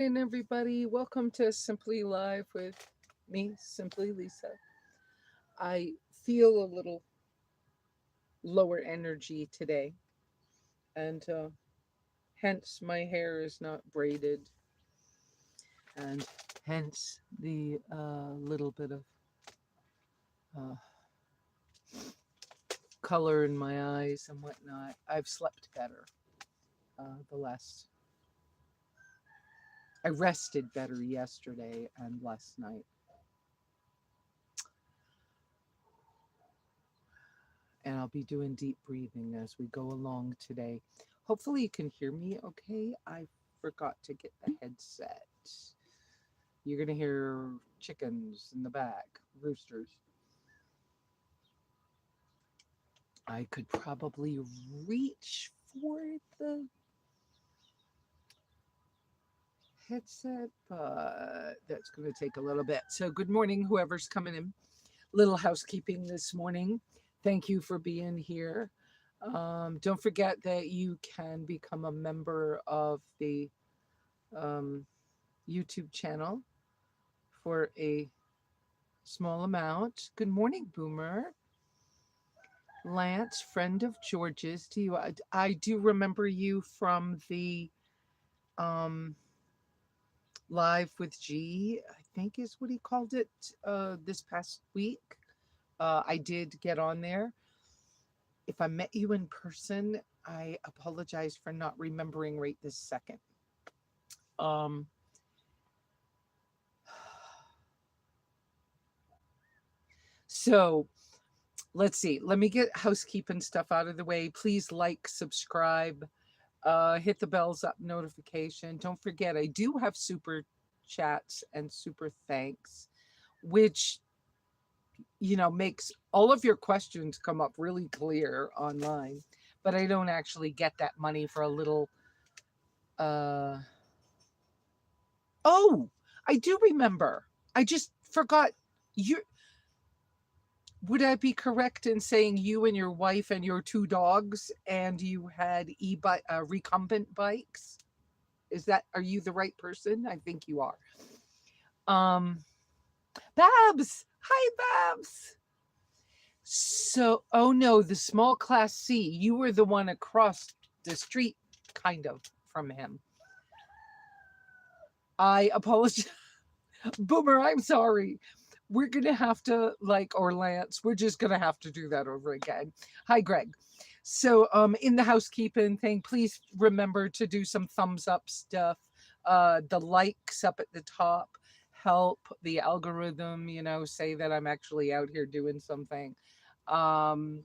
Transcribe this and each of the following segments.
And everybody, welcome to Simply Live with me, Simply Lesa. I feel a little lower energy today, and hence my hair is not braided, and hence the little bit of uh, color in my eyes and whatnot. I've slept better the last. I rested better yesterday and last night. And I'll be doing deep breathing as we go along today. Hopefully, you can hear me okay. I forgot to get the headset. You're going to hear chickens in the back, roosters. I could probably reach for the headset, but that's going to take a little bit. So, good morning, whoever's coming in. Little housekeeping this morning. Thank you for being here. Don't forget that you can become a member of the um, YouTube channel for a small amount. Good morning, Boomer. Lance, friend of George's. Do you? I do remember you from the um, live with G. I think is what he called it this past week. I did get on there. If I met you in person, I apologize for not remembering right this second. Um, so let's see. Let me get housekeeping stuff out of the way. Please like, subscribe, hit the bells up notification. Don't forget, I do have super chats and super thanks, which makes all of your questions come up really clear online. But I don't actually get that money for a little. Uh, oh, I do remember. I just forgot. You would I be correct in saying you and your wife and your two dogs and you had recumbent bikes? Are you the right person? I think you are. Um, Babs. Hi, Babs. So, oh no, the small class C. You were the one across the street, kind of, from him. I apologize. Boomer, I'm sorry. We're going to have to, or Lance, we're just going to have to do that over again. Hi, Greg. So, in the housekeeping thing, please remember to do some thumbs up stuff. The likes up at the top help the algorithm, say that I'm actually out here doing something. Um,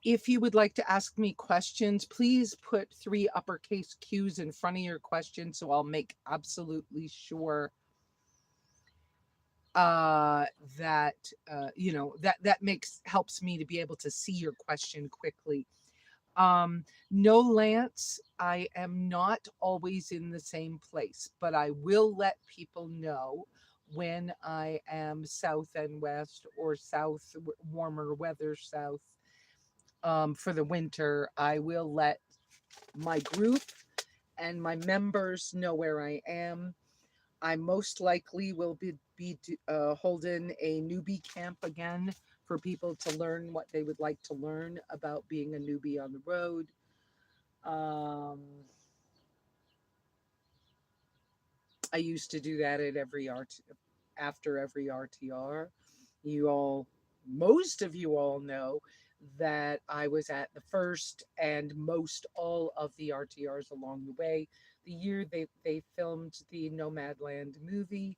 if you would like to ask me questions, please put 3 uppercase Q's in front of your question so I'll make absolutely sure uh that that makes helps me to be able to see your question quickly. No, Lance, I am not always in the same place, but I will let people know when I am south and west or south, warmer weather south. For the winter, I will let my group and my members know where I am. I most likely will be holding a newbie camp again for people to learn what they would like to learn about being a newbie on the road. Um, I used to do that at after every RTR. You all, most of you all know that I was at the first and most all of the RTRs along the way. The year they filmed the Nomadland movie.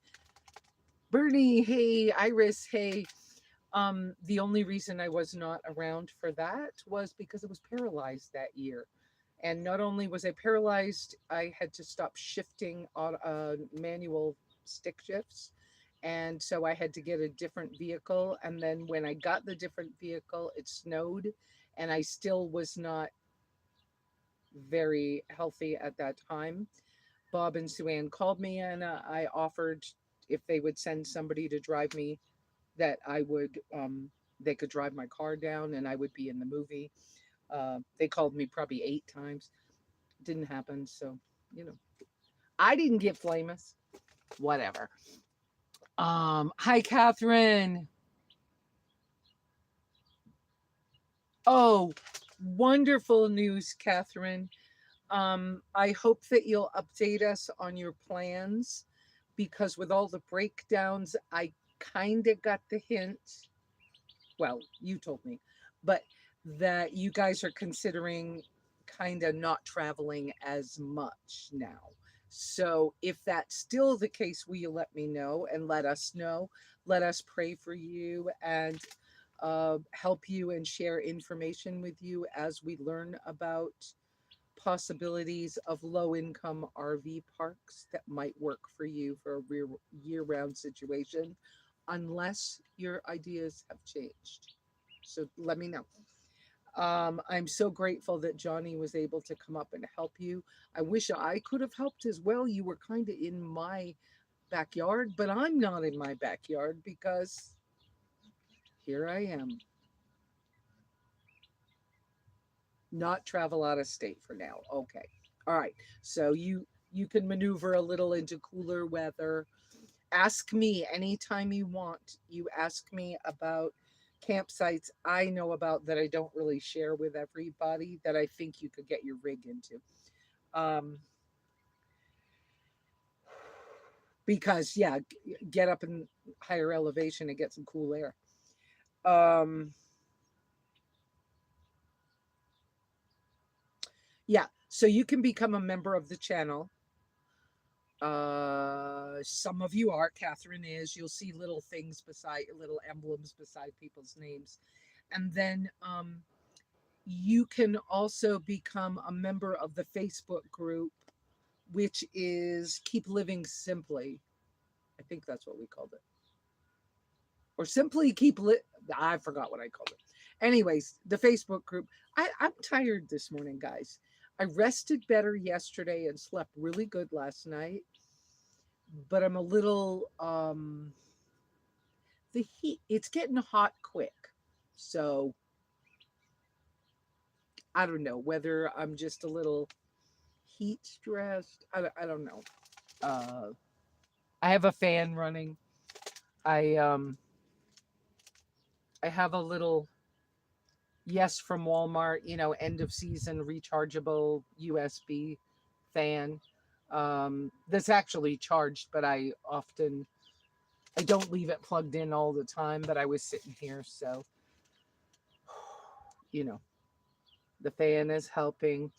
Bernie, hey, Iris, hey. The only reason I was not around for that was because I was paralyzed that year. And not only was I paralyzed, I had to stop shifting on manual stick shifts. And so I had to get a different vehicle. And then when I got the different vehicle, it snowed and I still was not very healthy at that time. Bob and Sue Ann called me and I offered if they would send somebody to drive me that they could drive my car down and I would be in the movie. They called me probably 8 times. didn't happen. So, you know, I didn't get famous. Whatever. Hi, Catherine. Oh, wonderful news, Catherine. I hope that you'll update us on your plans because with all the breakdowns, I kind of got the hint. Well, you told me, but that you guys are considering kind of not traveling as much now. So if that's still the case, will you let me know and let us know? Let us pray for you and help you and share information with you as we learn about possibilities of low income RV parks that might work for you for a year round situation, unless your ideas have changed. So let me know. I'm so grateful that Johnny was able to come up and help you. I wish I could have helped as well. You were kind of in my backyard, but I'm not in my backyard because here I am, not travel out of state for now. Okay. All right. So you can maneuver a little into cooler weather. Ask me anytime you want. You ask me about campsites I know about that I don't really share with everybody that I think you could get your rig into. Um, because yeah, get up in higher elevation and get some cool air. Um, yeah, so you can become a member of the channel. Some of you are. Catherine is. You'll see little things beside little emblems beside people's names, and then you can also become a member of the Facebook group, which is Keep Living Simply. I think that's what we called it. Or Simply Keep Lit. I forgot what I called it. Anyways, the Facebook group. I'm tired this morning, guys. I rested better yesterday and slept really good last night, but I'm a little the heat, it's getting hot quick. So I don't know whether I'm just a little heat stressed. I don't know. Uh, I have a fan running. I um I have a little yes from Walmart, end of season rechargeable USB fan. That's actually charged, but I don't leave it plugged in all the time, but I was sitting here, so you know, the fan is helping.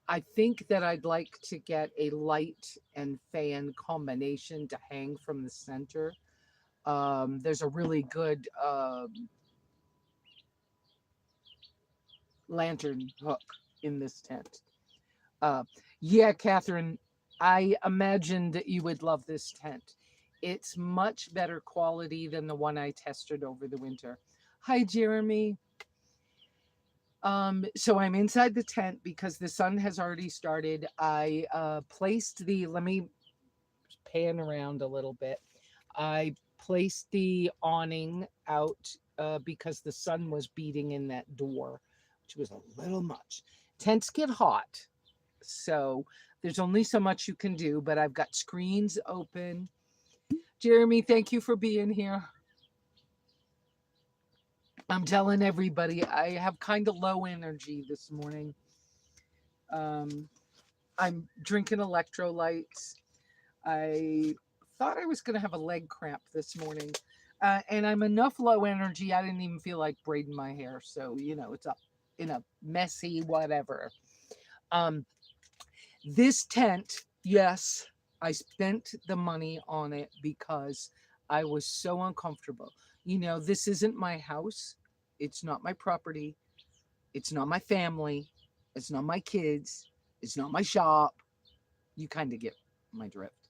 I think that I'd like to get a light and fan combination to hang from the center. There's a really good lantern hook in this tent. Uh, yeah, Catherine, I imagined that you would love this tent. It's much better quality than the one I tested over the winter. Hi, Jeremy. So I'm inside the tent because the sun has already started. I placed let me pan around a little bit. I placed the awning out because the sun was beating in that door, which was a little much. Tents get hot, so there's only so much you can do, but I've got screens open. Jeremy, thank you for being here. I'm telling everybody I have kind of low energy this morning. Um, I'm drinking electrolytes. I thought I was going to have a leg cramp this morning. And I'm enough low energy, I didn't even feel like braiding my hair. So, it's up in a messy whatever. Um, this tent, yes, I spent the money on it because I was so uncomfortable. This isn't my house. It's not my property. It's not my family. It's not my kids. It's not my shop. You kind of get my drift.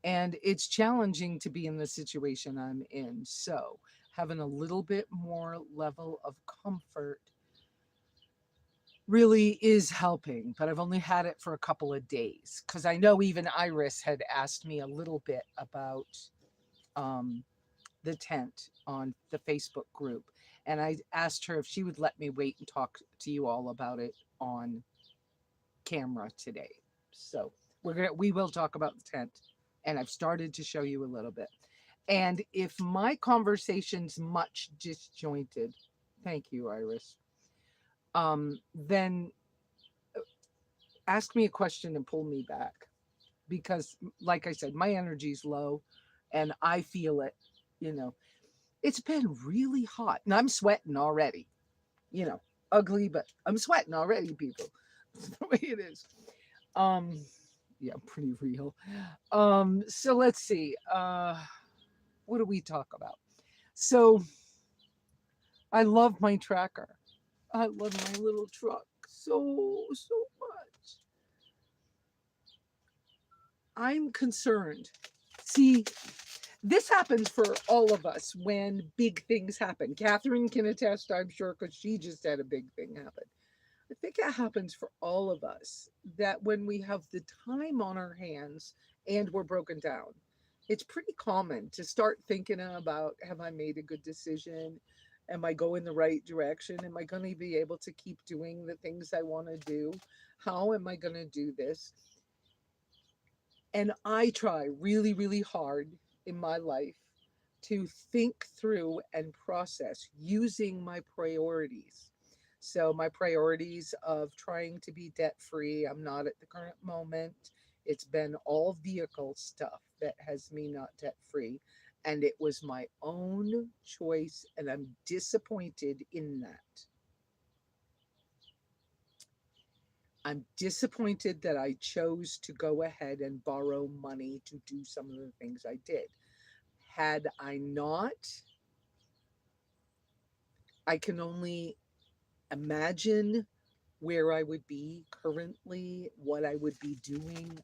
And it's challenging to be in the situation I'm in. So, having a little bit more level of comfort really is helping. But I've only had it for a couple of days because I know even Iris had asked me a little bit about um, the tent on the Facebook group. And I asked her if she would let me wait and talk to you all about it on camera today. So we will talk about the tent, and I've started to show you a little bit. And if my conversation's much disjointed, thank you, Iris. Then ask me a question and pull me back, because, like I said, my energy's low, and I feel it. You know, it's been really hot, and I'm sweating already. You know, ugly, but I'm sweating already, people. That's the way it is. Um, yeah, pretty real. So let's see. What do we talk about? So I love my tracker. I love my little truck so much. I'm concerned. See, this happens for all of us when big things happen. Catherine can attest, I'm sure, because she just had a big thing happen. I think it happens for all of us that when we have the time on our hands and we're broken down, it's pretty common to start thinking about, have I made a good decision? Am I going the right direction? Am I going to be able to keep doing the things I want to do? How am I going to do this? And I try really, really hard in my life to think through and process using my priorities. So, my priorities of trying to be debt free, I'm not at the current moment. It's been all vehicle stuff that has me not debt free. And it was my own choice, and I'm disappointed in that. I'm disappointed that I chose to go ahead and borrow money to do some of the things I did. Had I not, I can only imagine where I would be currently, what I would be doing.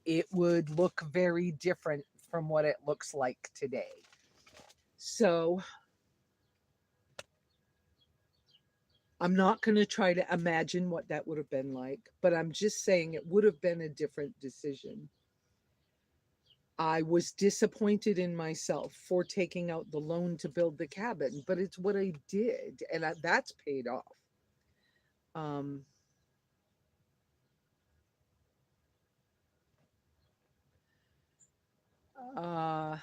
It would look very different from what it looks like today. So I'm not going to try to imagine what that would have been like, but I'm just saying it would have been a different decision. I was disappointed in myself for taking out the loan to build the cabin, but it's what I did, and that's paid off. Um, uh,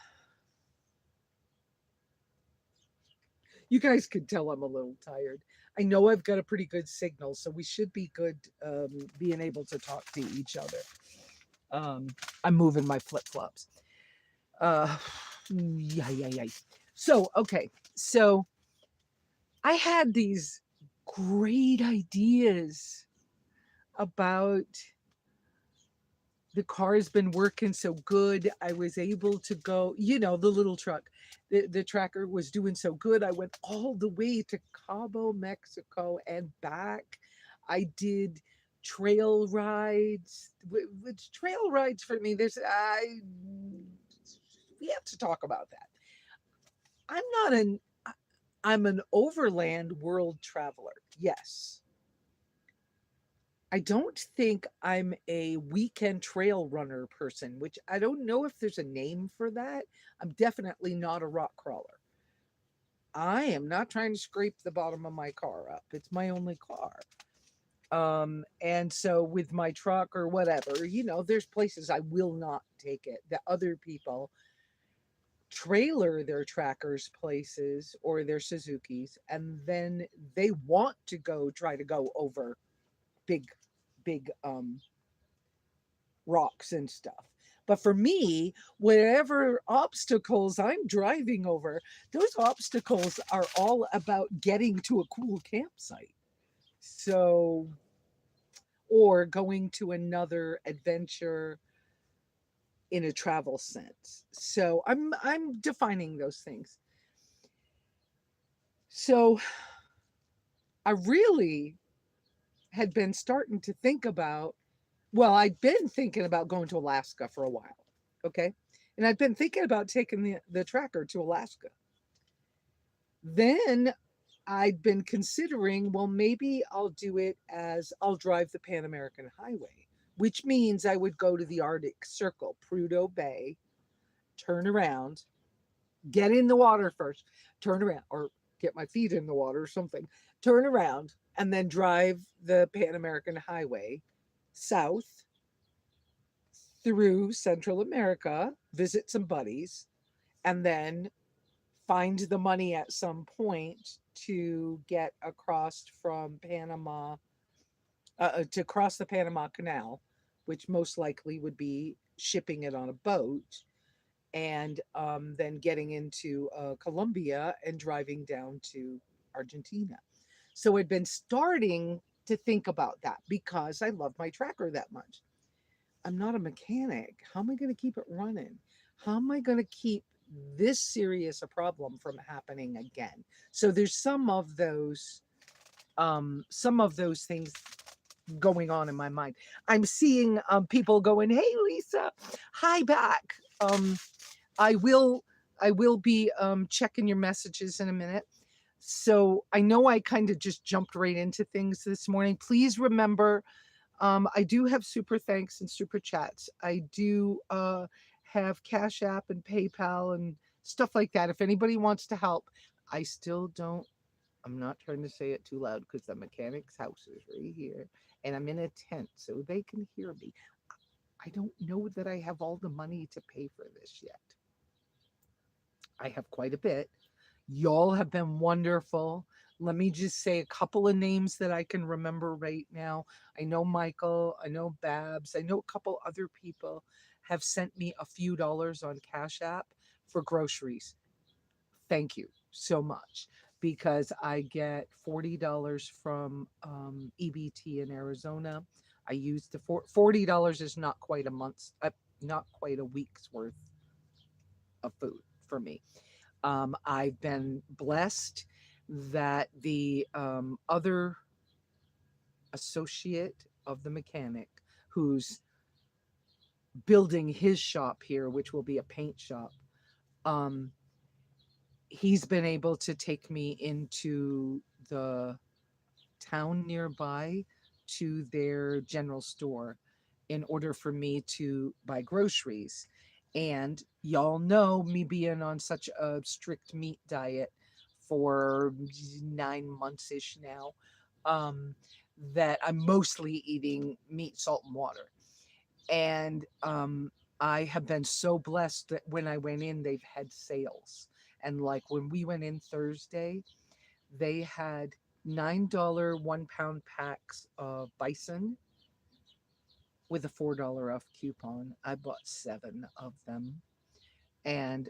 you guys could tell I'm a little tired. I know I've got a pretty good signal, so we should be good being able to talk to each other. Um, I'm moving my flip flops. Uh, yeah. So, okay. So I had these great ideas about the car's been working so good. I was able to go, the little truck, the tracker was doing so good. I went all the way to Cabo, Mexico and back. I did trail rides, which trail rides for me, we have to talk about that. I'm not an, I'm an overland world traveler. Yes. I don't think I'm a weekend trail runner person, which I don't know if there's a name for that. I'm definitely not a rock crawler. I am not trying to scrape the bottom of my car up. It's my only car. And so with my truck or whatever, there's places I will not take it that other people trailer their trackers places or their Suzukis, and then they want to try to go over big big rocks and stuff. But for me, whatever obstacles I'm driving over, those obstacles are all about getting to a cool campsite. So, or going to another adventure in a travel sense. So I'm defining those things. So I really had been starting to think about, well, I'd been thinking about going to Alaska for a while. Okay. And I'd been thinking about taking the tracker to Alaska. Then I'd been considering, well, maybe I'll do it as I'll drive the Pan American Highway, which means I would go to the Arctic Circle, Prudhoe Bay, turn around, get in the water first, turn around, or get my feet in the water or something, turn around, and then drive the Pan American Highway south through Central America, visit some buddies, and then find the money at some point to get across from Panama, to cross the Panama Canal, which most likely would be shipping it on a boat, and then getting into Colombia and driving down to Argentina. So I'd been starting to think about that because I love my tracker that much. I'm not a mechanic. How am I going to keep it running? How am I going to keep this serious a problem from happening again? So there's some of those things going on in my mind. I'm seeing people going, "Hey, Lesa, hi back." I will I will be checking your messages in a minute. So I know I kind of just jumped right into things this morning. Please remember, I do have super thanks and super chats. I do have Cash App and PayPal and stuff like that. If anybody wants to help, I still don't. I'm not trying to say it too loud because the mechanic's house is right here and I'm in a tent so they can hear me. I don't know that I have all the money to pay for this yet. I have quite a bit. Y'all have been wonderful. Let me just say a couple of names that I can remember right now. I know Michael, I know Babs, I know a couple other people have sent me a few dollars on Cash App for groceries. Thank you so much because I get $40 from EBT in Arizona. I use the $40 is not quite a month's, not quite a week's worth of food for me. I've been blessed that the other associate of the mechanic who's building his shop here, which will be a paint shop, um, he's been able to take me into the town nearby to their general store in order for me to buy groceries. And y'all know me being on such a strict meat diet for 9 months ish now, um, that I'm mostly eating meat, salt, and water. And I have been so blessed that when I went in, they've had sales. And like when we went in Thursday, they had $9 1 pound packs of bison with a $4 off coupon. I bought 7 of them. And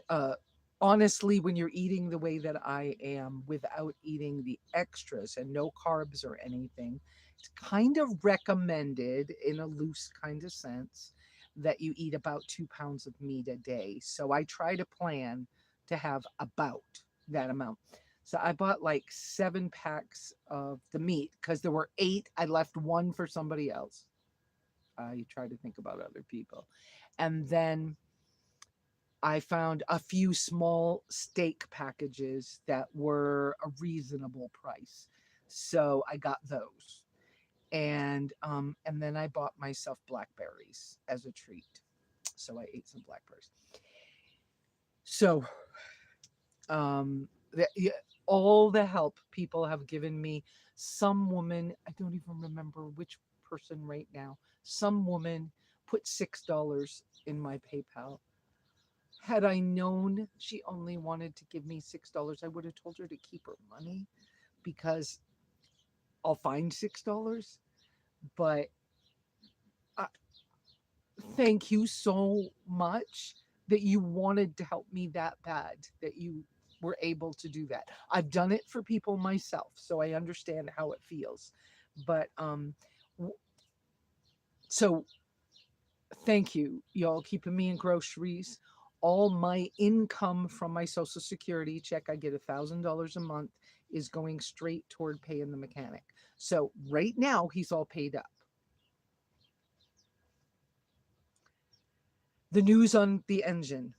honestly, when you're eating the way that I am without eating the extras and no carbs or anything, it's kind of recommended in a loose kind of sense that you eat about 2 pounds of meat a day. So I try to plan to have about that amount. So I bought like 7 packs of the meat because there were 8. I left one for somebody else. I try to think about other people. And then I found a few small steak packages that were a reasonable price. So I got those. And then I bought myself blackberries as a treat. So I ate some blackberries. So yeah, all the help people have given me. Some woman, I don't even remember which person right now, some woman put $6 in my PayPal. Had I known she only wanted to give me $6, I would have told her to keep her money because I'll find $6. But uh, thank you so much that you wanted to help me that bad, that you were able to do that. I've done it for people myself, so I understand how it feels. But so thank you, y'all, keeping me in groceries. All my income from my social security check, I get $1,000 a month, is going straight toward paying the mechanic. So right now he's all paid up. The news on the engine.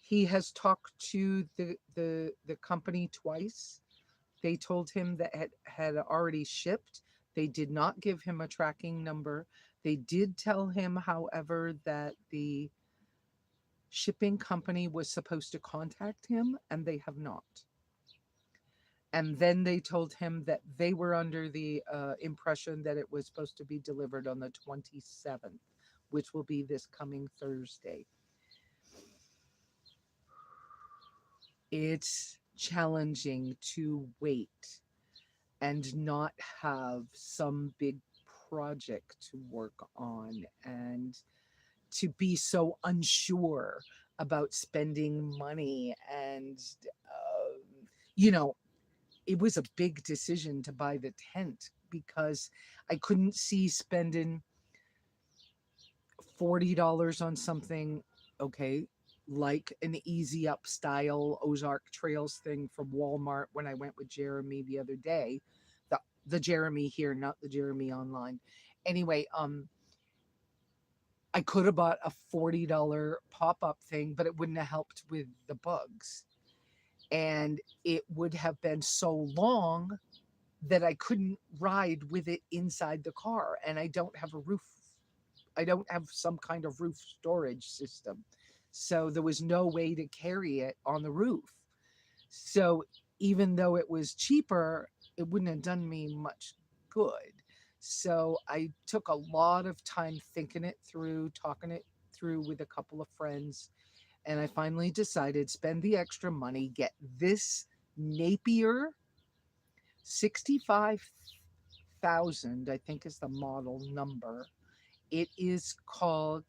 He has talked to the company twice. They told him that it had already shipped. They did not give him a tracking number. They did tell him, however, that the shipping company was supposed to contact him, and they have not. And then they told him that they were under the impression that it was supposed to be delivered on the 27th, which will be this coming Thursday. It's challenging to wait and not have some big project to work on, and to be so unsure about spending money. And you know, it was a big decision to buy the tent because I couldn't see spending $40 on something, okay, like an Easy Up style Ozark Trails thing from Walmart when I went with Jeremy the other day. The Jeremy here, not the Jeremy online. Anyway, I could have bought a $40 pop-up thing, but it wouldn't have helped with the bugs. And it would have been so long that I couldn't ride with it inside the car. And I don't have a roof. I don't have some kind of roof storage system. So there was no way to carry it on the roof. So even though it was cheaper, it wouldn't have done me much good. So I took a lot of time thinking it through, talking it through with a couple of friends. And I finally decided, spend the extra money, get this Napier 65,000, I think is the model number. It is called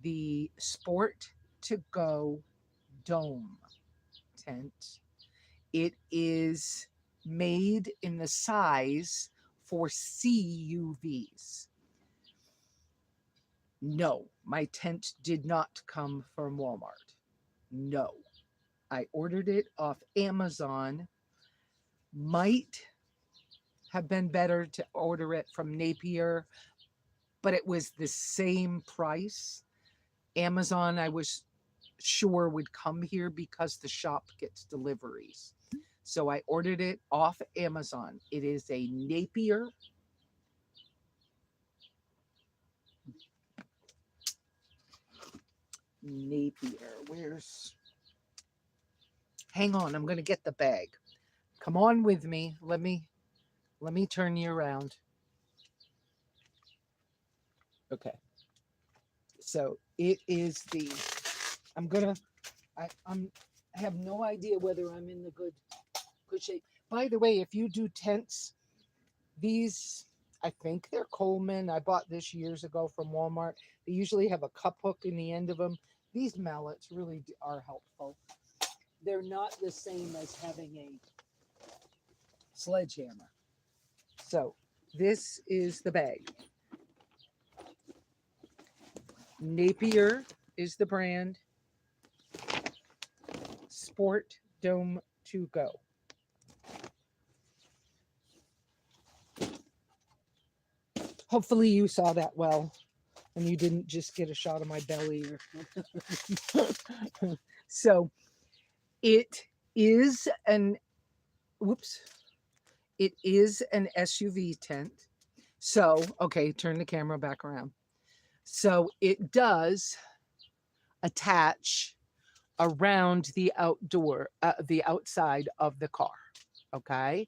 the Sport to Go Dome tent. It is made in the size for CUVs. No, my tent did not come from Walmart. No, I ordered it off Amazon. Might have been better to order it from Napier, but it was the same price. Amazon, I was sure would come here because the shop gets deliveries. So I ordered it off Amazon. It is a Napier where's, hang on, I'm going to get the bag. Come on with me. Let me turn you around. Okay. So it is the, I have no idea whether I'm in the good shape. By the way, if you do tents, these, I think they're Coleman. I bought this years ago from Walmart. They usually have a cup hook in the end of them. These mallets really are helpful. They're not the same as having a sledgehammer. So this is the bag. Napier is the brand. Sport Dome to Go. Hopefully you saw that well and you didn't just get a shot of my belly. So it is an SUV tent. So, okay, turn the camera back around. So it does attach around the outside of the car. Okay.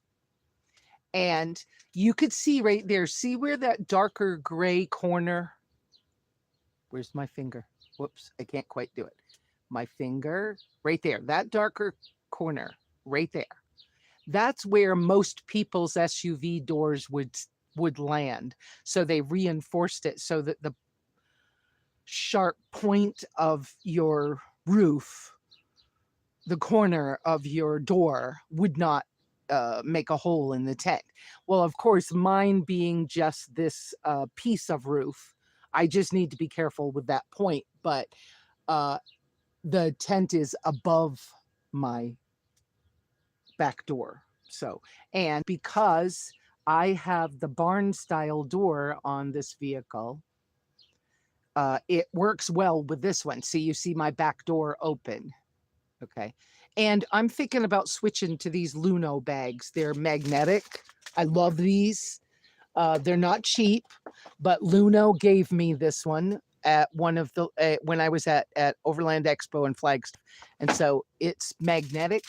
And you could see right there, see where that darker gray corner, where's my finger? Whoops, I can't quite do it. My finger right there, that darker corner right there. That's where most people's SUV doors would land. So they reinforced it so that the sharp point of your roof, the corner of your door, would not make a hole in the tent. Well, of course, mine being just this piece of roof, I just need to be careful with that point. But the tent is above my back door. So, and because I have the barn style door on this vehicle, it works well with this one. See, you see my back door open. Okay. And I'm thinking about switching to these Luno bags. They're magnetic. I love these. They're not cheap, but Luno gave me this one at one of the, when I was at Overland Expo in Flagstaff. And so it's magnetic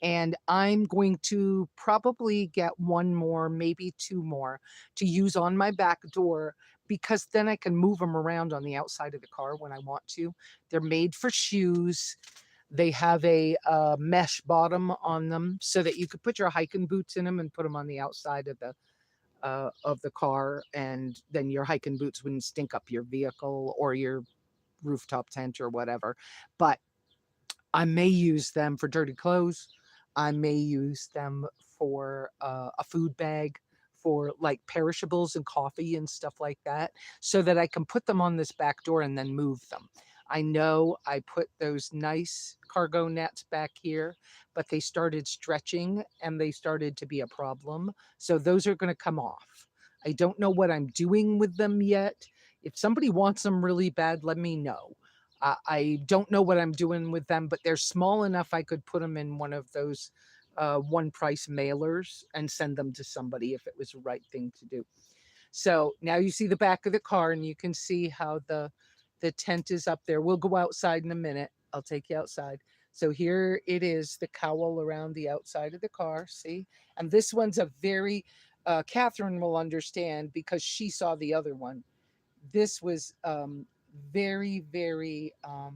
And I'm going to probably get one more, maybe two more to use on my back door, because then I can move them around on the outside of the car when I want to. They're made for shoes. They have a mesh bottom on them so that you could put your hiking boots in them and put them on the outside of the car, and then your hiking boots wouldn't stink up your vehicle or your rooftop tent or whatever. But I may use them for dirty clothes. I may use them for a food bag, for like perishables and coffee and stuff like that, so that I can put them on this back door and then move them. I know I put those nice cargo nets back here, but they started stretching and they started to be a problem. So those are going to come off. I don't know what I'm doing with them yet. If somebody wants them really bad, let me know. I don't know what I'm doing with them, but they're small enough I could put them in one of those one price mailers and send them to somebody if it was the right thing to do. So now you see the back of the car and you can see how the tent is up there. We'll go outside in a minute. I'll take you outside. So here it is, the cowl around the outside of the car. See? And this one's a very, Catherine will understand because she saw the other one. This was very, very uh,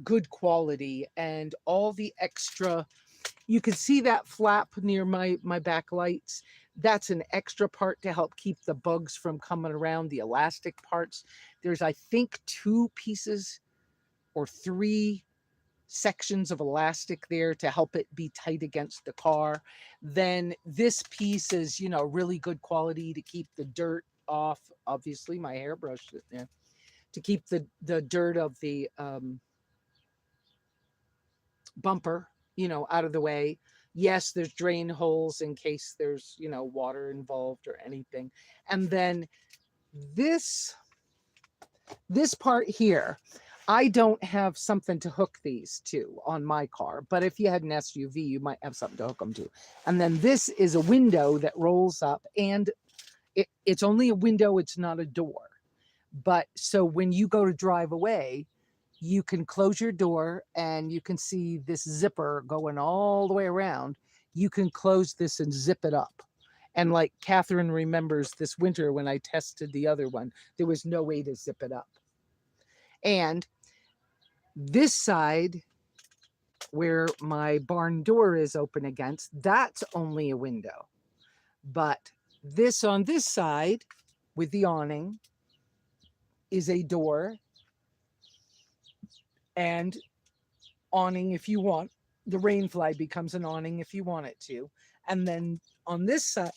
good quality, and all the extra, you can see that flap near my backlights. That's an extra part to help keep the bugs from coming around, the elastic parts. There's, I think, two pieces or three sections of elastic there to help it be tight against the car. Then this piece is, really good quality to keep the dirt off. Obviously, my hairbrush is there to keep the dirt of the bumper, out of the way. Yes, there's drain holes in case there's, water involved or anything. And then this this part here, I don't have something to hook these to on my car, but if you had an SUV, you might have something to hook them to. And then this is a window that rolls up, and it's only a window, it's not a door. But so when you go to drive away, you can close your door and you can see this zipper going all the way around. You can close this and zip it up. And like Catherine remembers this winter when I tested the other one, there was no way to zip it up. And this side, where my barn door is open against, that's only a window. But this on this side with the awning is a door and awning if you want. The rainfly becomes an awning if you want it to. And then on this side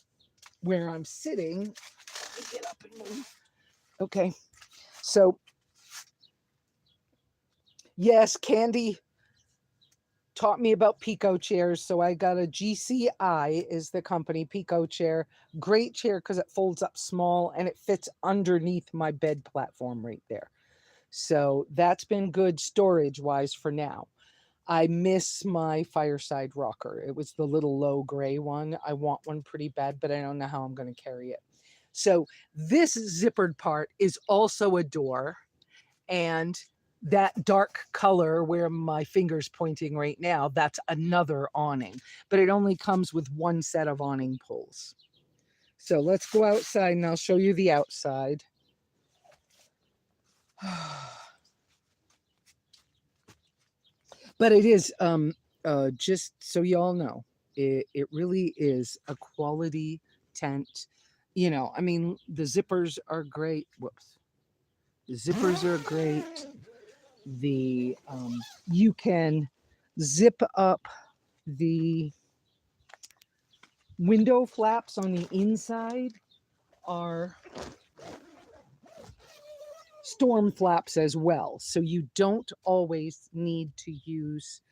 where I'm sitting, let me get up and move. Okay. So yes, Candy taught me about Pico chairs. So I got a GCI is the company, Pico chair. Great chair because it folds up small and it fits underneath my bed platform right there. So that's been good storage wise for now. I miss my fireside rocker. It was the little low gray one. I want one pretty bad, but I don't know how I'm going to carry it. So this zippered part is also a door, and that dark color where my finger's pointing right now, that's another awning, but it only comes with one set of awning poles. So let's go outside and I'll show you the outside. But it is, just so y'all know, it really is a quality tent. I mean, the zippers are great. Whoops. The zippers are great. You can zip up the window flaps on the inside are storm flaps as well. So you don't always need to use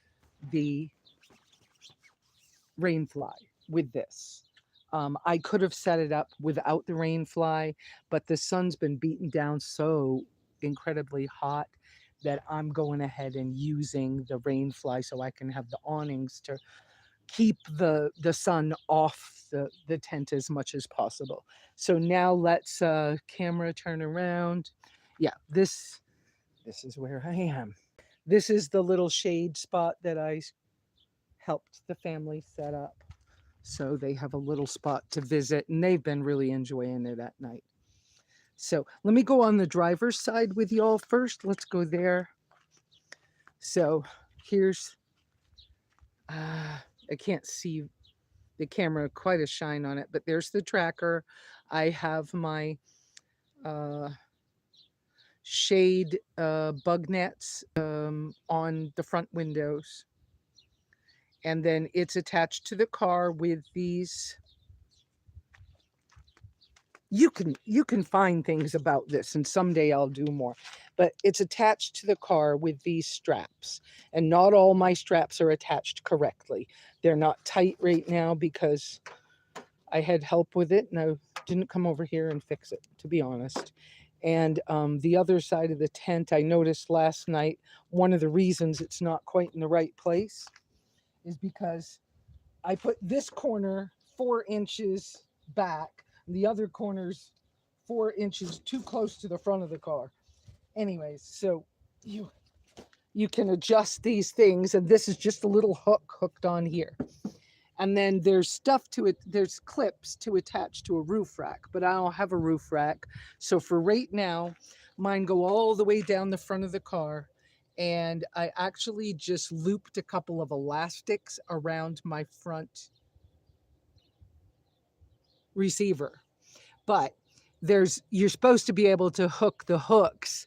the rainfly with this. I could have set it up without the rainfly, but the sun's been beaten down so incredibly hot that I'm going ahead and using the rainfly so I can have the awnings to keep the sun off the tent as much as possible. So now let's camera turn around. Yeah, this is where I am. This is the little shade spot that I helped the family set up. So they have a little spot to visit, and they've been really enjoying it at night. So let me go on the driver's side with y'all first. Let's go there. So here's, I can't see the camera quite a shine on it, but there's the tracker. I have my uh, shade bug nets on the front windows. And then it's attached to the car with these. You can find things about this, and someday I'll do more, but it's attached to the car with these straps, and not all my straps are attached correctly. They're not tight right now because I had help with it, and I didn't come over here and fix it, to be honest. And the other side of the tent, I noticed last night, one of the reasons it's not quite in the right place is because I put this corner 4 inches back, and the other corner's 4 inches too close to the front of the car. Anyways, so you can adjust these things, and this is just a little hook hooked on here. And then there's stuff to it, there's clips to attach to a roof rack, but I don't have a roof rack. So for right now, mine go all the way down the front of the car. And I actually just looped a couple of elastics around my front receiver. But you're supposed to be able to hook the hooks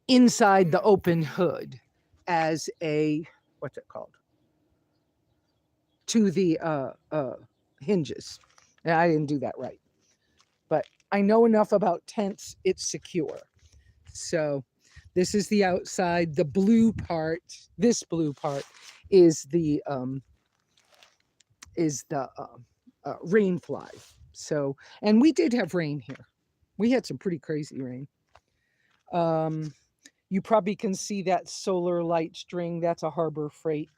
inside the open hood as a, what's it called? To the hinges. And I didn't do that right. But I know enough about tents, it's secure. So this is the outside. The blue part, this blue part is the rain fly. So, and we did have rain here. We had some pretty crazy rain. You probably can see that solar light string. That's a Harbor Freight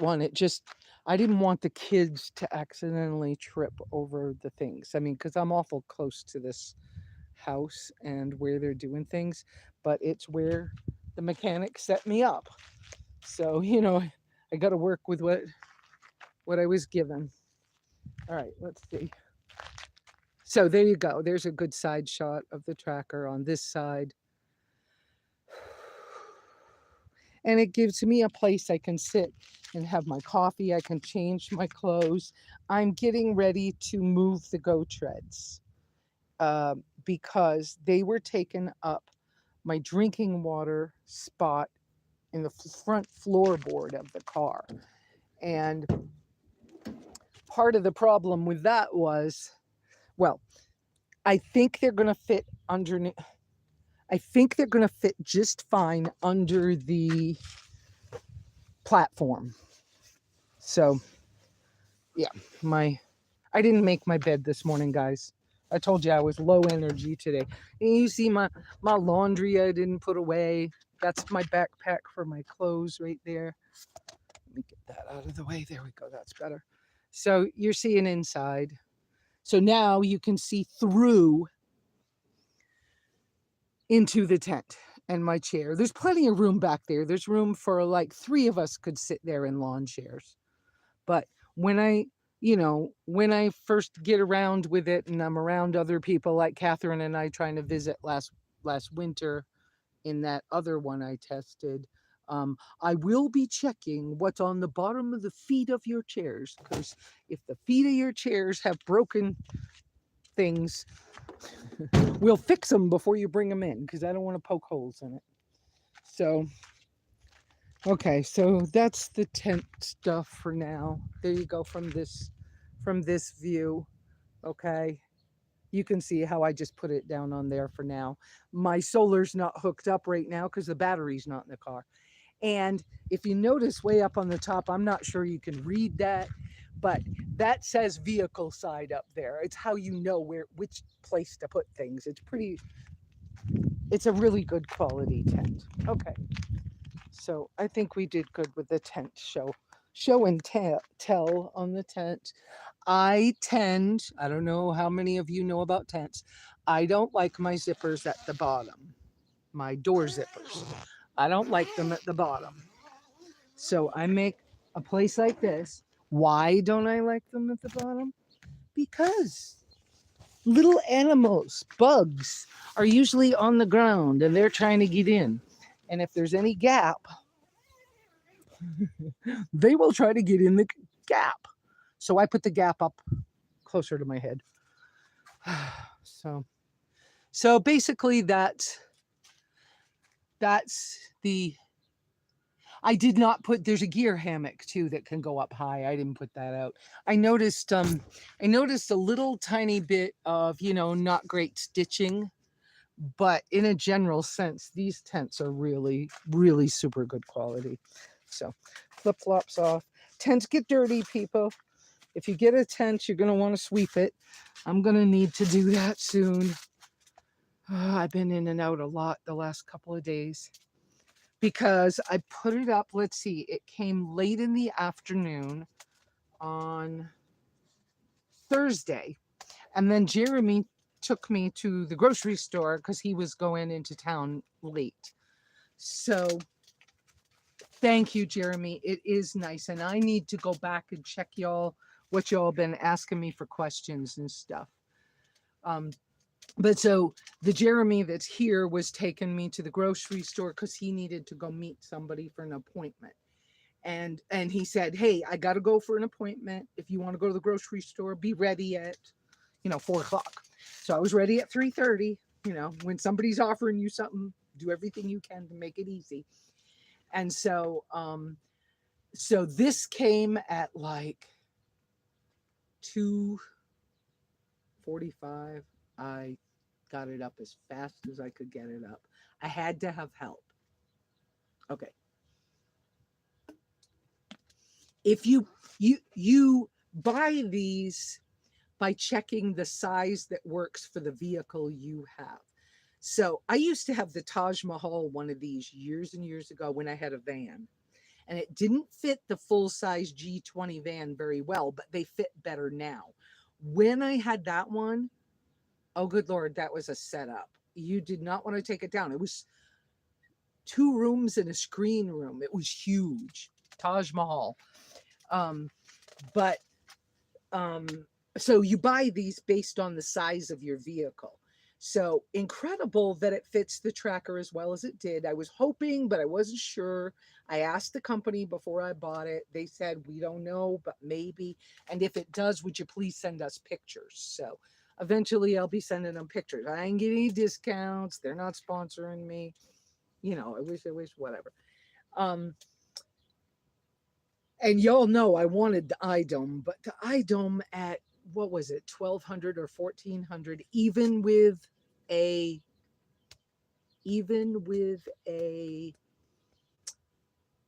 one. I didn't want the kids to accidentally trip over the things. I mean, because I'm awful close to this house and where they're doing things, but it's where the mechanic set me up. So, I got to work with what I was given. All right, let's see. So there you go. There's a good side shot of the tracker on this side. And it gives me a place I can sit and have my coffee. I can change my clothes. I'm getting ready to move the go treads because they were taking up my drinking water spot in the front floorboard of the car. And part of the problem with that was, well, I think they're going to fit underneath. I think they're going to fit just fine under the platform. So, yeah, I didn't make my bed this morning, guys. I told you I was low energy today. And you see my laundry I didn't put away. That's my backpack for my clothes right there. Let me get that out of the way. There we go. That's better. So you're seeing inside. So now you can see through into the tent and my chair. There's plenty of room back there. There's room for like 3 of us could sit there in lawn chairs. But when I first get around with it and I'm around other people like Catherine and I trying to visit last winter in that other one I tested, I will be checking what's on the bottom of the feet of your chairs, because if the feet of your chairs have broken things, we'll fix them before you bring them in, because I don't want to poke holes in it. So, okay, so that's the tent stuff for now. There you go from this view. Okay, you can see how I just put it down on there for now. My solar's not hooked up right now because the battery's not in the car. And if you notice way up on the top, I'm not sure you can read that, but that says vehicle side up there. It's how you know which place to put things. It's a really good quality tent. Okay. So I think we did good with the tent show and tell on the tent. I don't know how many of you know about tents. I don't like my zippers at the bottom, my door zippers. I don't like them at the bottom. So I make a place like this. Why don't I like them at the bottom? Because little animals, bugs, are usually on the ground and they're trying to get in. And if there's any gap, they will try to get in the gap. So I put the gap up closer to my head. So basically that's the I did not put there's a gear hammock too that can go up high. I didn't put that out. I noticed a little tiny bit of, not great stitching, but in a general sense, these tents are really, really super good quality. So flip-flops off. Tents get dirty, people. If you get a tent, you're going to want to sweep it. I'm going to need to do that soon. I've been in and out a lot the last couple of days because I put it up. Let's see, it came late in the afternoon on Thursday. And then Jeremy took me to the grocery store because he was going into town late. So thank you, Jeremy. It is nice. And I need to go back and check what y'all been asking me for questions and stuff. But so the Jeremy that's here was taking me to the grocery store because he needed to go meet somebody for an appointment. And he said, hey, I got to go for an appointment. If you want to go to the grocery store, be ready at, 4:00. So I was ready at 3:30. When somebody's offering you something, do everything you can to make it easy. And so, so this came at like 2:45. I got it up as fast as I could get it up. I had to have help. Okay. If you buy these by checking the size that works for the vehicle you have. So I used to have the Taj Mahal, one of these years and years ago when I had a van, and it didn't fit the full size G20 van very well, but they fit better now. When I had that one, oh, good Lord, that was a setup. You did not want to take it down. It was 2 rooms and a screen room. It was huge. Taj Mahal. But so you buy these based on the size of your vehicle. So incredible that it fits the tracker as well as it did. I was hoping, but I wasn't sure. I asked the company before I bought it. They said, we don't know, but maybe. And if it does, would you please send us pictures? So eventually I'll be sending them pictures. I ain't getting any discounts. They're not sponsoring me. I wish, whatever. And y'all know I wanted the iDome, but the iDome at, what was it, 1,200 or 1,400, even with a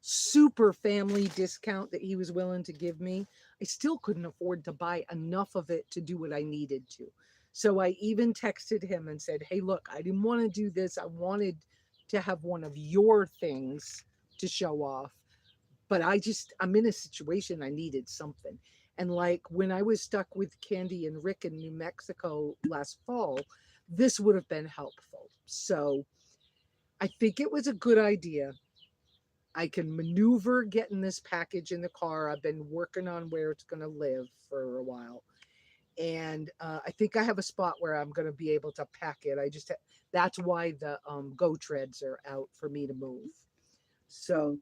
super family discount that he was willing to give me, I still couldn't afford to buy enough of it to do what I needed to. So I even texted him and said, hey, look, I didn't want to do this. I wanted to have one of your things to show off. But I'm in a situation I needed something. And like when I was stuck with Candy and Rick in New Mexico last fall, this would have been helpful. So I think it was a good idea. I can maneuver getting this package in the car. I've been working on where it's going to live for a while. And I think I have a spot where I'm going to be able to pack it. That's why the go treads are out for me to move. So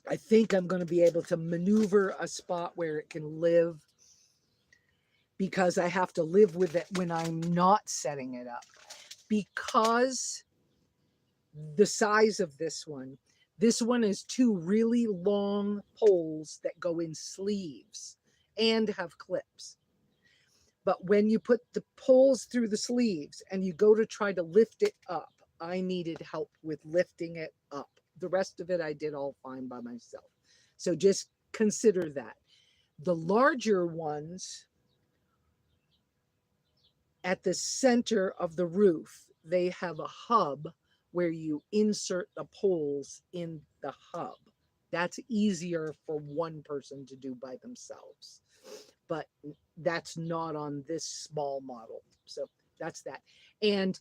I think I'm going to be able to maneuver a spot where it can live, because I have to live with it when I'm not setting it up. Because the size of this one is 2 really long poles that go in sleeves and have clips. But when you put the poles through the sleeves and you go to try to lift it up, I needed help with lifting it up. The rest of it I did all fine by myself. So just consider that. The larger ones at the center of the roof, they have a hub where you insert the poles in the hub. That's easier for one person to do by themselves. But that's not on this small model. So that's that. And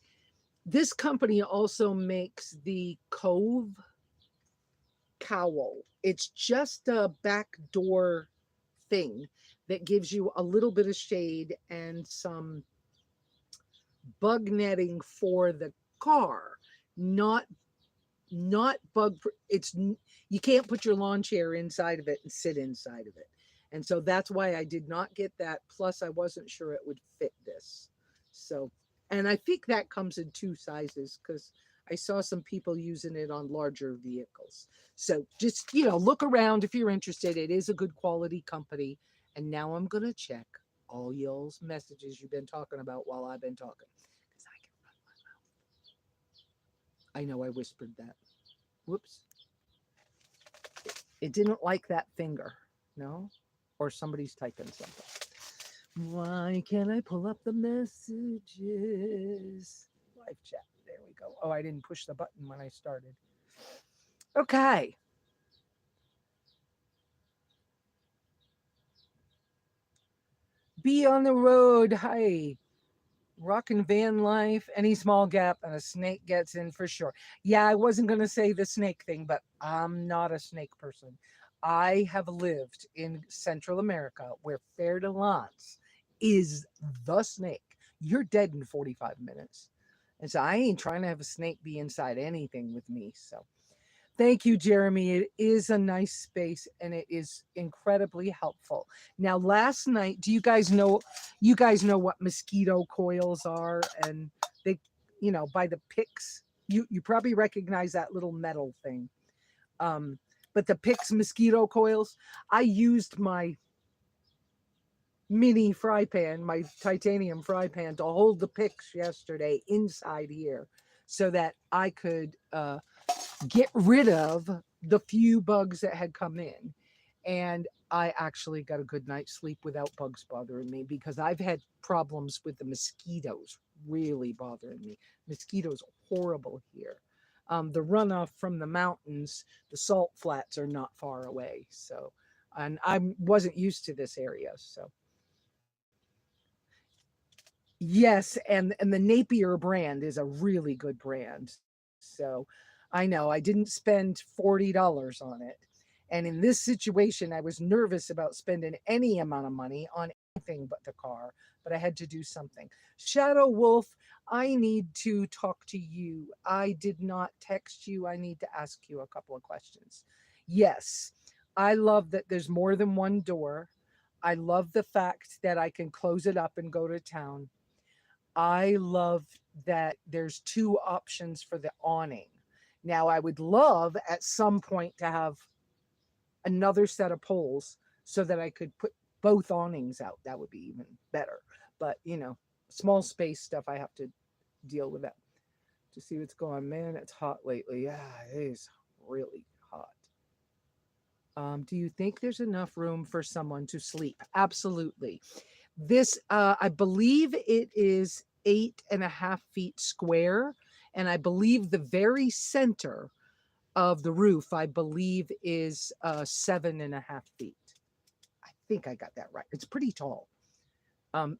this company also makes the Cove cowl. It's just a back door thing that gives you a little bit of shade and some bug netting for the car, not it's you can't put your lawn chair inside of it and sit inside of it. And so that's why I did not get that. Plus I wasn't sure it would fit this. So, and I think that comes in two sizes because I saw some people using it on larger vehicles. So just, look around if you're interested. It is a good quality company. And now I'm going to check all y'all's messages you've been talking about while I've been talking. Because I know I whispered that. Whoops. It didn't like that finger. No? Or somebody's typing something. Why can't I pull up the messages? Live chat. There we go. Oh, I didn't push the button when I started. Okay. Be on the road. Hi. Rockin' van life, any small gap and a snake gets in for sure. Yeah, I wasn't going to say the snake thing, but I'm not a snake person. I have lived in Central America where fer de lance is the snake. You're dead in 45 minutes. And so I ain't trying to have a snake be inside anything with me. So thank you, Jeremy. It is a nice space and it is incredibly helpful. Now, last night, do you guys know what mosquito coils are? And they, by the picks, you probably recognize that little metal thing. Um, but the picks mosquito coils, I used my mini fry pan, my titanium fry pan, to hold the picks yesterday inside here so that I could get rid of the few bugs that had come in. And I actually got a good night's sleep without bugs bothering me because I've had problems with the mosquitoes really bothering me. Mosquitoes are horrible here. The runoff from the mountains, the salt flats are not far away. So, and I wasn't used to this area. So, yes, and the Napier brand is a really good brand. So I know I didn't spend $40 on it. And in this situation, I was nervous about spending any amount of money on anything but the car, but I had to do something. Shadow Wolf, I need to talk to you. I did not text you. I need to ask you a couple of questions. Yes, I love that there's more than one door. I love the fact that I can close it up and go to town. I love that there's two options for the awning. Now, I would love at some point to have another set of poles so that I could put both awnings out. That would be even better. But, small space stuff, I have to deal with that to see what's going on. Man, it's hot lately. Yeah, it is really hot. Do you think there's enough room for someone to sleep? Absolutely. This, I believe it is 8.5 feet square. And I believe the very center of the roof, I believe, is 7.5 feet. I think I got that right. It's pretty tall.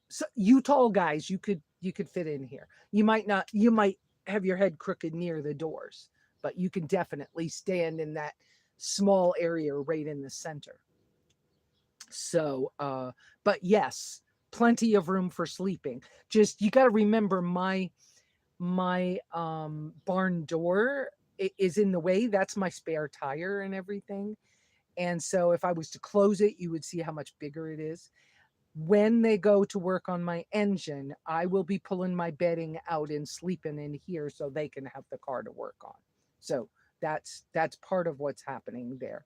So you tall guys, you could fit in here. You might not. You might have your head crooked near the doors, but you can definitely stand in that small area right in the center. So, but yes, plenty of room for sleeping. Just you got to remember my barn door is in the way. That's my spare tire and everything. And so if I was to close it, you would see how much bigger it is. When they go to work on my engine, I will be pulling my bedding out and sleeping in here so they can have the car to work on. So that's part of what's happening there.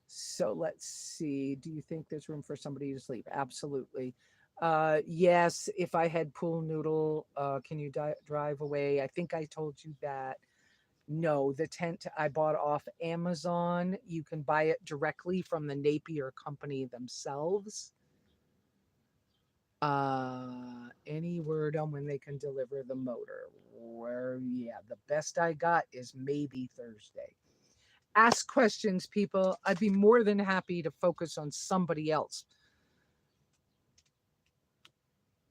So let's see. Do you think there's room for somebody to sleep? Absolutely. Yes, if I had pool noodle, can you drive away? I think I told you that. No, the tent I bought off Amazon. You can buy it directly from the Napier company themselves. Any word on when they can deliver the motor? Where, yeah, the best I got is maybe Thursday. Ask questions, people. I'd be more than happy to focus on somebody else.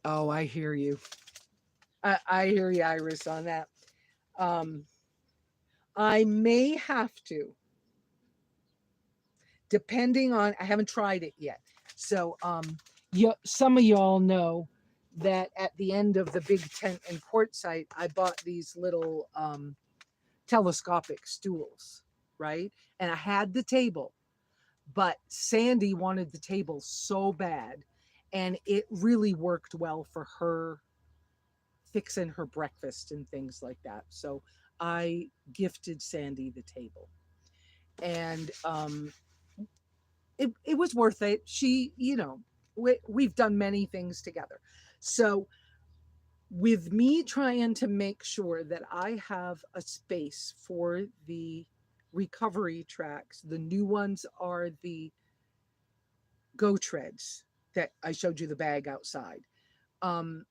Oh, I hear you. I hear you, Iris, on that. Um, I may have to, depending on, I haven't tried it yet. So, some of y'all know that at the end of the big tent and port site, I bought these little telescopic stools, right? And I had the table, but Sandy wanted the table so bad, and it really worked well for her fixing her breakfast and things like that. So I gifted Sandy the table, and it was worth it. She, we've done many things together. So with me trying to make sure that I have a space for the recovery tracks, the new ones are the Go Treads that I showed you the bag outside. Um,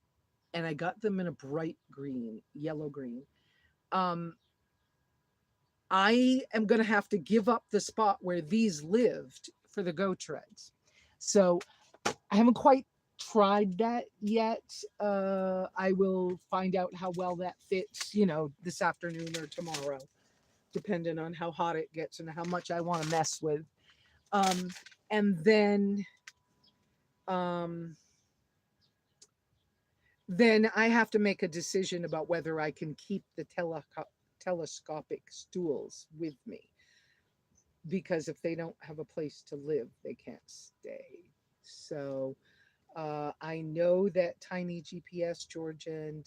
and I got them in a bright green, yellow green. Um, I am going to have to give up the spot where these lived for the Go Treads. So I haven't quite tried that yet. I will find out how well that fits, this afternoon or tomorrow, depending on how hot it gets and how much I want to mess with. Um, and um, then I have to make a decision about whether I can keep the telescopic stools with me, because if they don't have a place to live, they can't stay. So I know that Tiny GPS, George and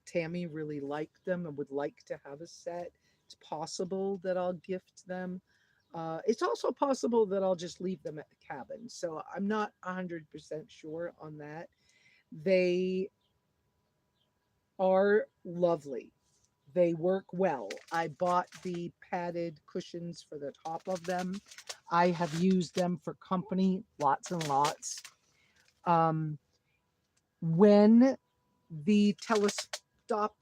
Tammy really like them and would like to have a set. It's possible that I'll gift them. It's also possible that I'll just leave them at the cabin. So I'm not 100% sure on that. They are lovely. They work well. I bought the padded cushions for the top of them. I have used them for company lots and lots. Um, when the telescopic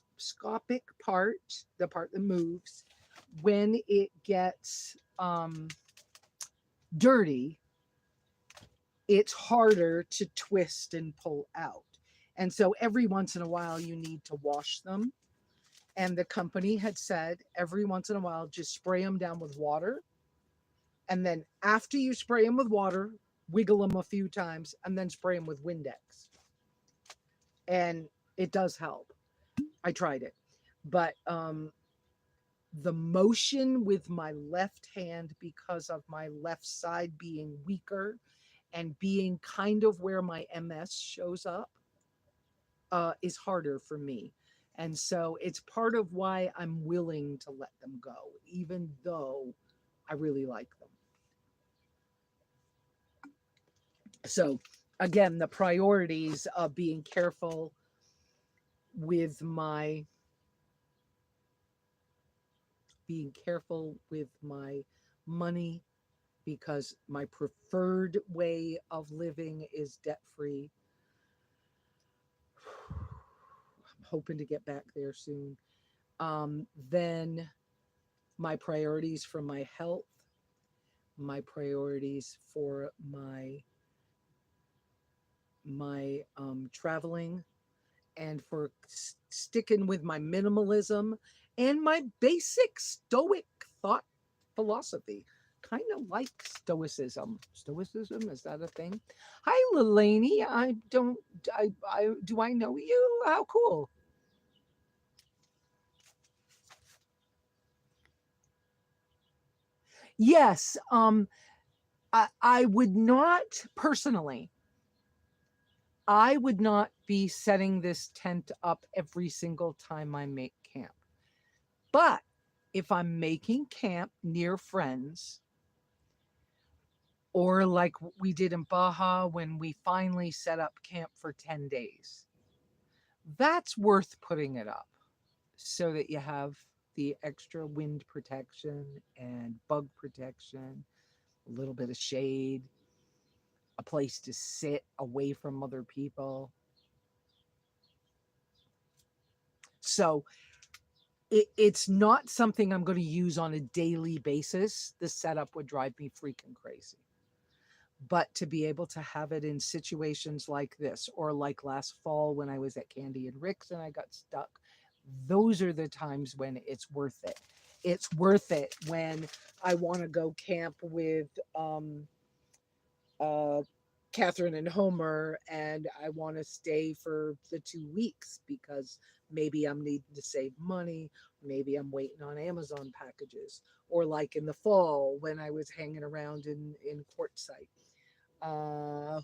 part, the part that moves, when it gets dirty, it's harder to twist and pull out. And so every once in a while, you need to wash them. And the company had said every once in a while, just spray them down with water. And then after you spray them with water, wiggle them a few times and then spray them with Windex. And it does help. I tried it. But the motion with my left hand, because of my left side being weaker and being kind of where my MS shows up, is harder for me. And so it's part of why I'm willing to let them go, even though I really like them. So again, the priorities of being careful with my money, because my preferred way of living is debt free. I'm hoping to get back there soon. Then my priorities for my health, my priorities for my traveling, and for sticking with my minimalism and my basic stoic thought philosophy. Kind of like stoicism. Stoicism, is that a thing? Hi, Lelani. I don't. I do I know you? How cool. Yes. I would not personally. I would not be setting this tent up every single time I make camp. But if I'm making camp near friends, or like we did in Baja when we finally set up camp for 10 days, that's worth putting it up so that you have the extra wind protection and bug protection, a little bit of shade, a place to sit away from other people. So it's not something I'm going to use on a daily basis. The setup would drive me freaking crazy. But to be able to have it in situations like this, or like last fall when I was at Candy and Rick's and I got stuck, those are the times when it's worth it. It's worth it when I want to go camp with uh, Catherine and Homer, and I want to stay for the 2 weeks because maybe I'm needing to save money, maybe I'm waiting on Amazon packages, or like in the fall when I was hanging around in Quartzsite.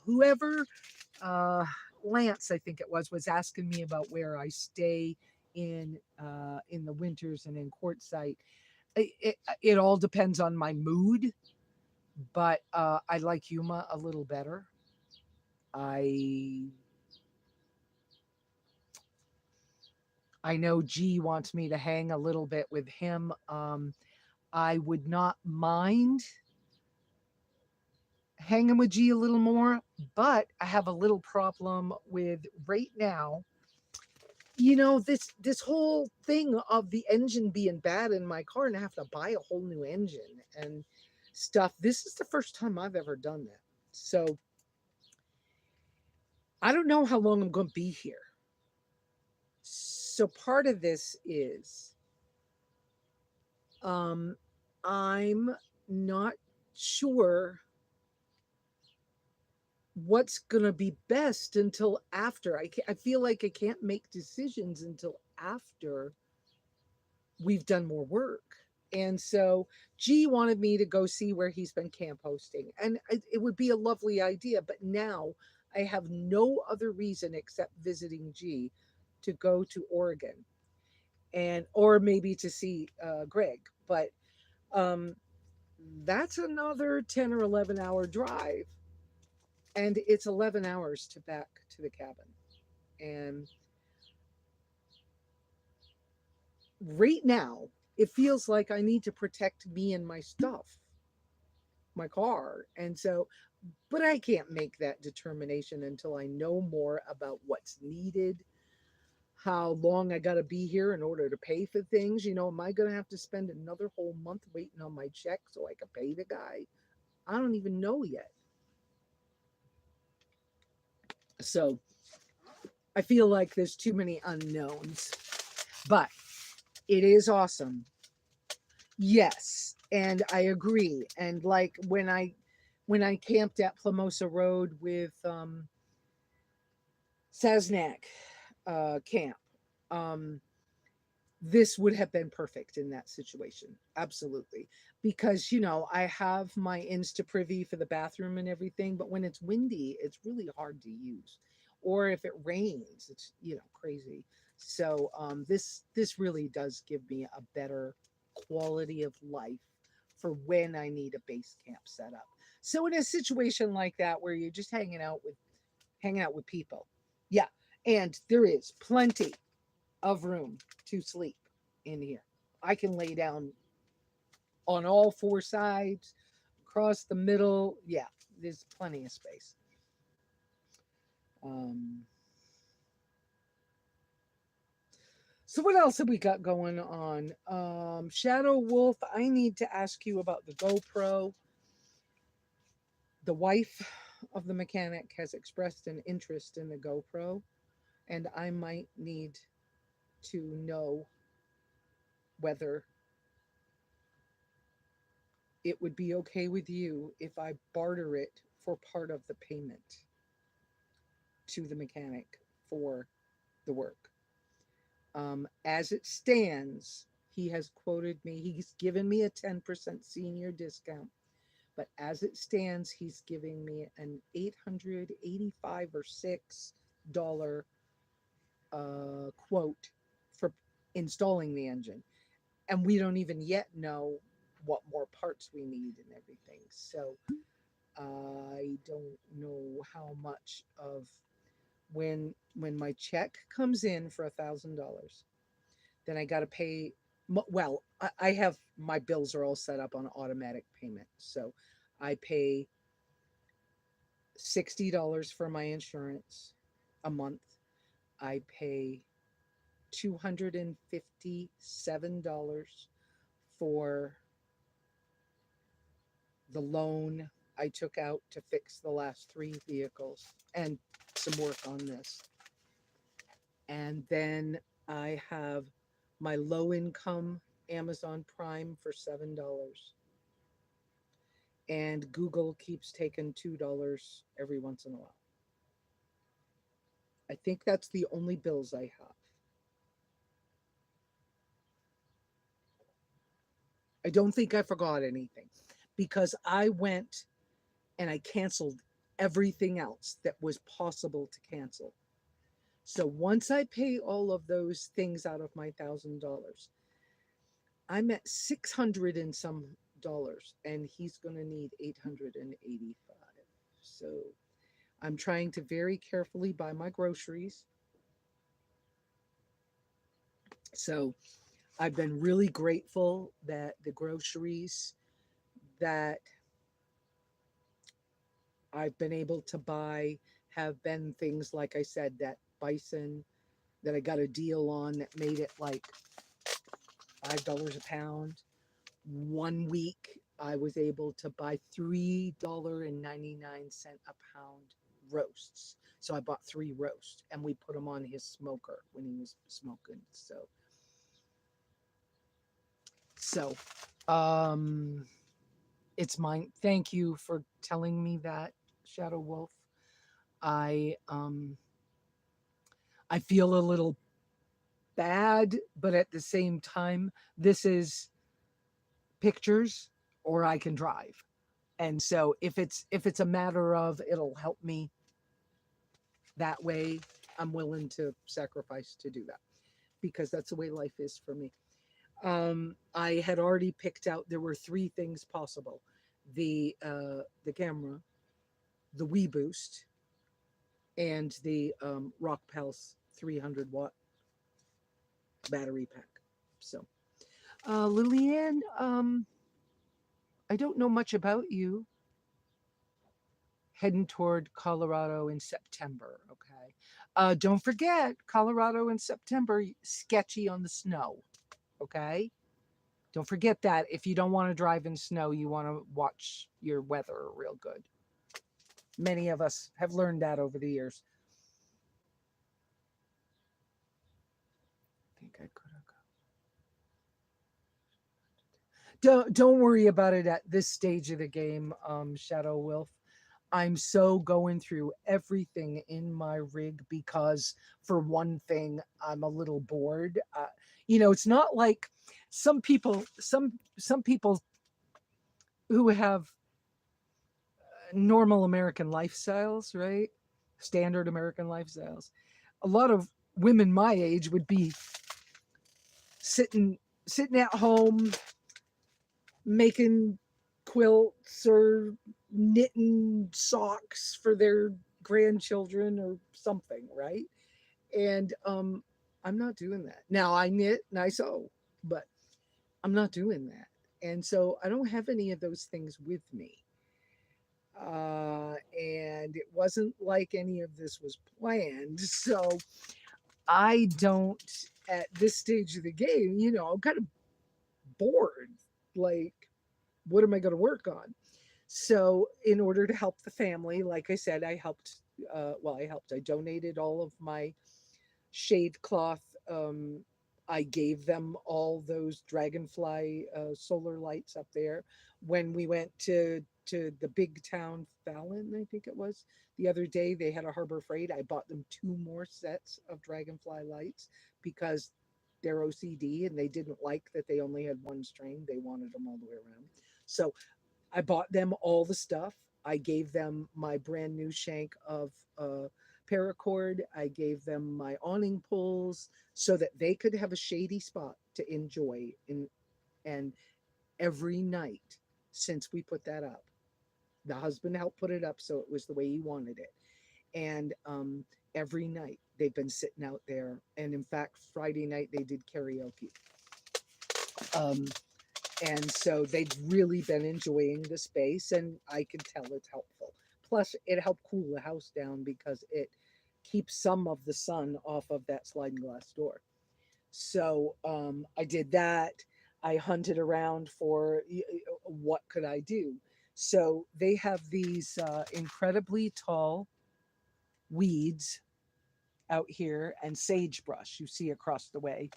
Whoever, uh, Lance, I think it was asking me about where I stay in the winters and in Quartzsite. It all depends on my mood, but I like Yuma a little better. I I know G wants me to hang a little bit with him. I would not mind hanging with G a little more, but I have a little problem with right now. This whole thing of the engine being bad in my car and I have to buy a whole new engine and stuff. This is the first time I've ever done that. So I don't know how long I'm going to be here. So part of this is um I'm not sure what's going to be best until after. I feel like I can't make decisions until after we've done more work. And so G wanted me to go see where he's been camp hosting. And it would be a lovely idea. But now I have no other reason except visiting G to go to Oregon and, or maybe to see Greg. But um, that's another 10 or 11-hour drive. And it's 11 hours to back to the cabin. And right now, it feels like I need to protect me and my stuff, my car. And so, but I can't make that determination until I know more about what's needed, how long I got to be here in order to pay for things. Am I going to have to spend another whole month waiting on my check so I can pay the guy? I don't even know yet. So I feel like there's too many unknowns, but it is awesome. Yes, and I agree. And like when I camped at Plamosa Road with Sasnak camp, um, this would have been perfect in that situation. Absolutely. Because, I have my Insta Privy for the bathroom and everything, but when it's windy, it's really hard to use. Or if it rains, it's, crazy. So this really does give me a better quality of life for when I need a base camp set up. So in a situation like that where you're just hanging out with people. Yeah. And there is plenty of room to sleep in here. I can lay down on all four sides, across the middle. Yeah, there's plenty of space. Um, so what else have we got going on? Shadow Wolf, I need to ask you about the GoPro. The wife of the mechanic has expressed an interest in the GoPro, and I might need to know whether it would be okay with you if I barter it for part of the payment to the mechanic for the work. As it stands, he has quoted me, he's given me a 10% senior discount, but as it stands, he's giving me an 885 or $6 quote for installing the engine. And we don't even yet know what more parts we need and everything. So I don't know how much of when my check comes in for $1,000, then I got to pay. Well, I have my bills are all set up on automatic payment, so I pay $60 for my insurance a month. I pay $257 for the loan I took out to fix the last three vehicles and some work on this. And then I have my low income Amazon Prime for $7. And Google keeps taking $2 every once in a while. I think that's the only bills I have. I don't think I forgot anything because I went and I canceled everything else that was possible to cancel. So once I pay all of those things out of my $1,000, I'm at 600 and some dollars, and he's going to need 885. So I'm trying to very carefully buy my groceries. So I've been really grateful that the groceries that I've been able to buy have been things like I said, that bison that I got a deal on that made it like $5 a pound. One week I was able to buy $3.99 a pound roasts. So I bought three roasts and we put them on his smoker when he was smoking. So um it's mine. Thank you for telling me that, Shadow Wolf. I um I feel a little bad, but at the same time, this is pictures or I can drive. And so if it's a matter of it'll help me that way, I'm willing to sacrifice to do that because that's the way life is for me. I had already picked out, there were three things possible: the camera, the Wii Boost, and the Rock Pulse 300-watt battery pack. So, Lillian, I don't know much about you. Heading toward Colorado in September. Okay. Don't forget, Colorado in September, sketchy on the snow. Okay. Don't forget that. If you don't want to drive in snow, you want to watch your weather real good. Many of us have learned that over the years. I think I could have. Don't worry about it at this stage of the game, Shadow Wolf. I'm so going through everything in my rig because, for one thing, I'm a little bored. It's not like some people who have normal American lifestyles, right? Standard American lifestyles. A lot of women my age would be sitting at home making quilts or knitting socks for their grandchildren or something, right? And I'm not doing that. Now I knit and I sew, but I'm not doing that. And so I don't have any of those things with me. And it wasn't like any of this was planned. So I don't, at this stage of the game, I'm kind of bored. Like, what am I going to work on? So, in order to help the family, like I said, I helped. I donated all of my shade cloth. I gave them all those dragonfly solar lights up there. When we went to the big town Fallon, I think it was, the other day, they had a Harbor Freight. I bought them two more sets of dragonfly lights because they're OCD and they didn't like that they only had one string. They wanted them all the way around. So I bought them all the stuff. I gave them my brand new shank of paracord. I gave them my awning poles so that they could have a shady spot to enjoy. And every night since we put that up, the husband helped put it up so it was the way he wanted it. And every night they've been sitting out there. And in fact, Friday night they did karaoke. Um, and so they've really been enjoying the space, and I can tell it's helpful. Plus, it helped cool the house down because it keeps some of the sun off of that sliding glass door. So I did that. I hunted around for what could I do. So they have these incredibly tall weeds out here and sagebrush you see across the way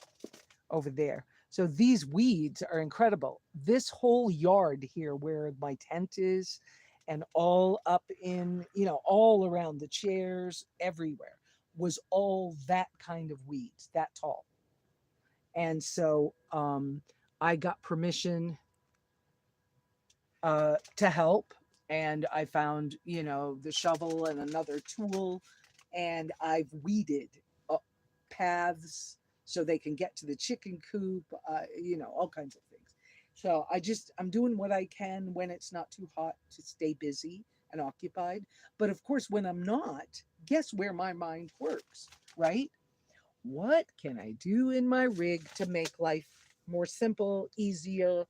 over there. So these weeds are incredible. This whole yard here where my tent is and all up in, all around the chairs, everywhere was all that kind of weeds, that tall. And so I got permission to help. And I found, the shovel and another tool, and I've weeded uh, paths so they can get to the chicken coop, all kinds of things. So I'm doing what I can when it's not too hot to stay busy and occupied. But of course, when I'm not, guess where my mind works, right? What can I do in my rig to make life more simple, easier?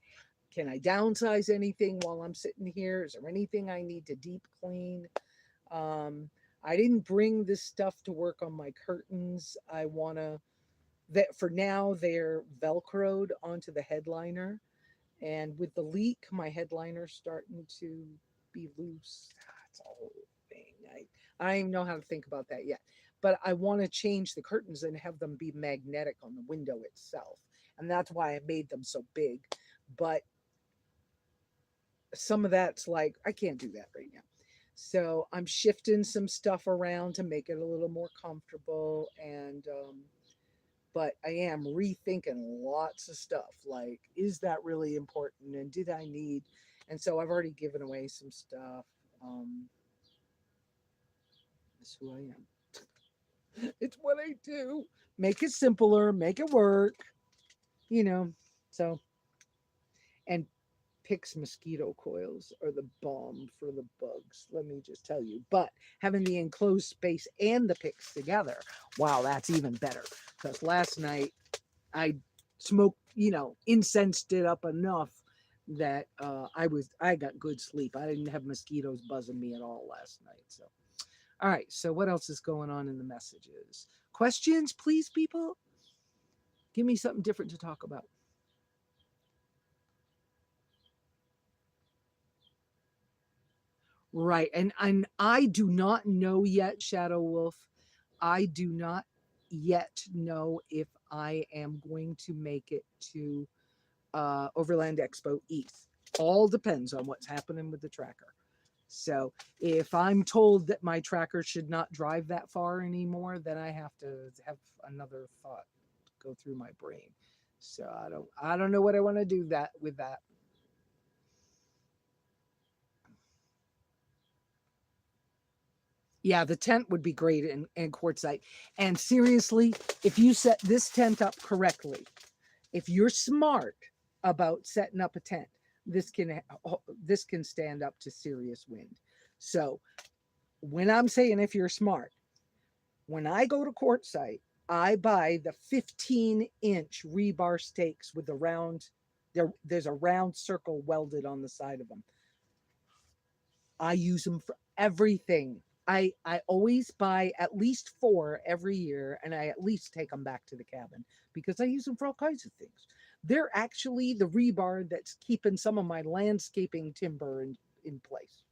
Can I downsize anything while I'm sitting here? Is there anything I need to deep clean? Um, I didn't bring this stuff to work on my curtains. I want to, that for now, they're Velcroed onto the headliner. And with the leak, my headliner's starting to be loose. It's a whole thing. I don't even know how to think about that yet. But I want to change the curtains and have them be magnetic on the window itself. And that's why I made them so big. But some of that's like, I can't do that right now. So I'm shifting some stuff around to make it a little more comfortable. And, but I am rethinking lots of stuff. Like, is that really important? And did I need? And so I've already given away some stuff. Um, that's who I am. It's what I do. Make it simpler, make it work, you know. So, and Picks mosquito coils are the bomb for the bugs, let me just tell you. But having the enclosed space and the picks together, wow, that's even better. Because last night I smoked, incensed it up enough that I got good sleep. I didn't have mosquitoes buzzing me at all last night. So, all right. So what else is going on in the messages? Questions, please, people. Give me something different to talk about. Right. And I do not know yet, Shadow Wolf. I do not yet know if I am going to make it to Overland Expo East. All depends on what's happening with the tracker. So if I'm told that my tracker should not drive that far anymore, then I have to have another thought go through my brain. So I don't know what I want to do that with that. Yeah, the tent would be great in quartzite. And seriously, if you set this tent up correctly, if you're smart about setting up a tent, this can stand up to serious wind. So when I'm saying if you're smart, when I go to quartzite, I buy the 15-inch rebar stakes with the round. There's a round circle welded on the side of them. I use them for everything. I always buy at least four every year, and I at least take them back to the cabin because I use them for all kinds of things. They're actually the rebar that's keeping some of my landscaping timber in place.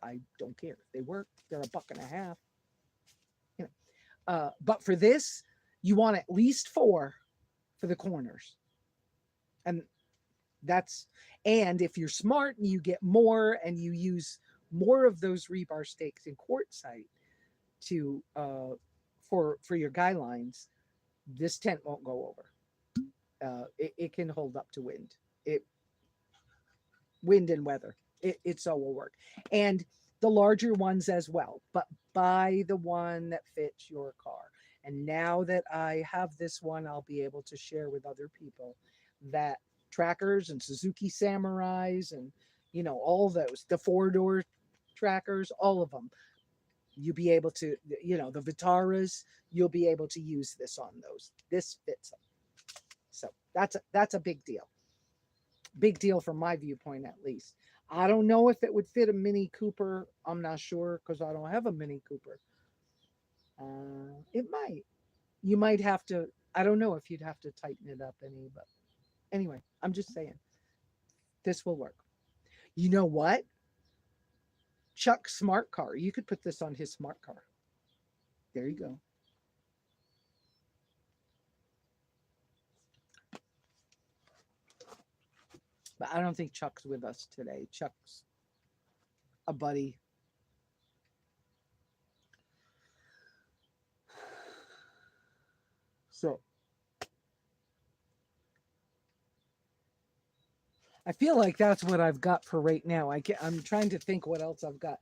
I don't care. They work. They're $1.50. You know. But for this, you want at least four for the corners, and that's and if you're smart and you get more and you use more of those rebar stakes in quartzite to for your guy lines, this tent won't go over. It can hold up to it wind and weather. It so will work. And the larger ones as well, but buy the one that fits your car. And now that I have this one, I'll be able to share with other people that trackers and Suzuki Samurais and all those, the four-door trackers, all of them, you'll be able to, the Vitaras, you'll be able to use this on those. This fits them. So that's a big deal. Big deal from my viewpoint, at least. I don't know if it would fit a Mini Cooper. I'm not sure because I don't have a Mini Cooper. It might. You might have to. I don't know if you'd have to tighten it up any, but anyway, I'm just saying this will work. You know what? Chuck's smart car. You could put this on his smart car. There you go. But I don't think Chuck's with us today. Chuck's a buddy. So I feel like that's what I've got for right now. I'm trying to think what else I've got.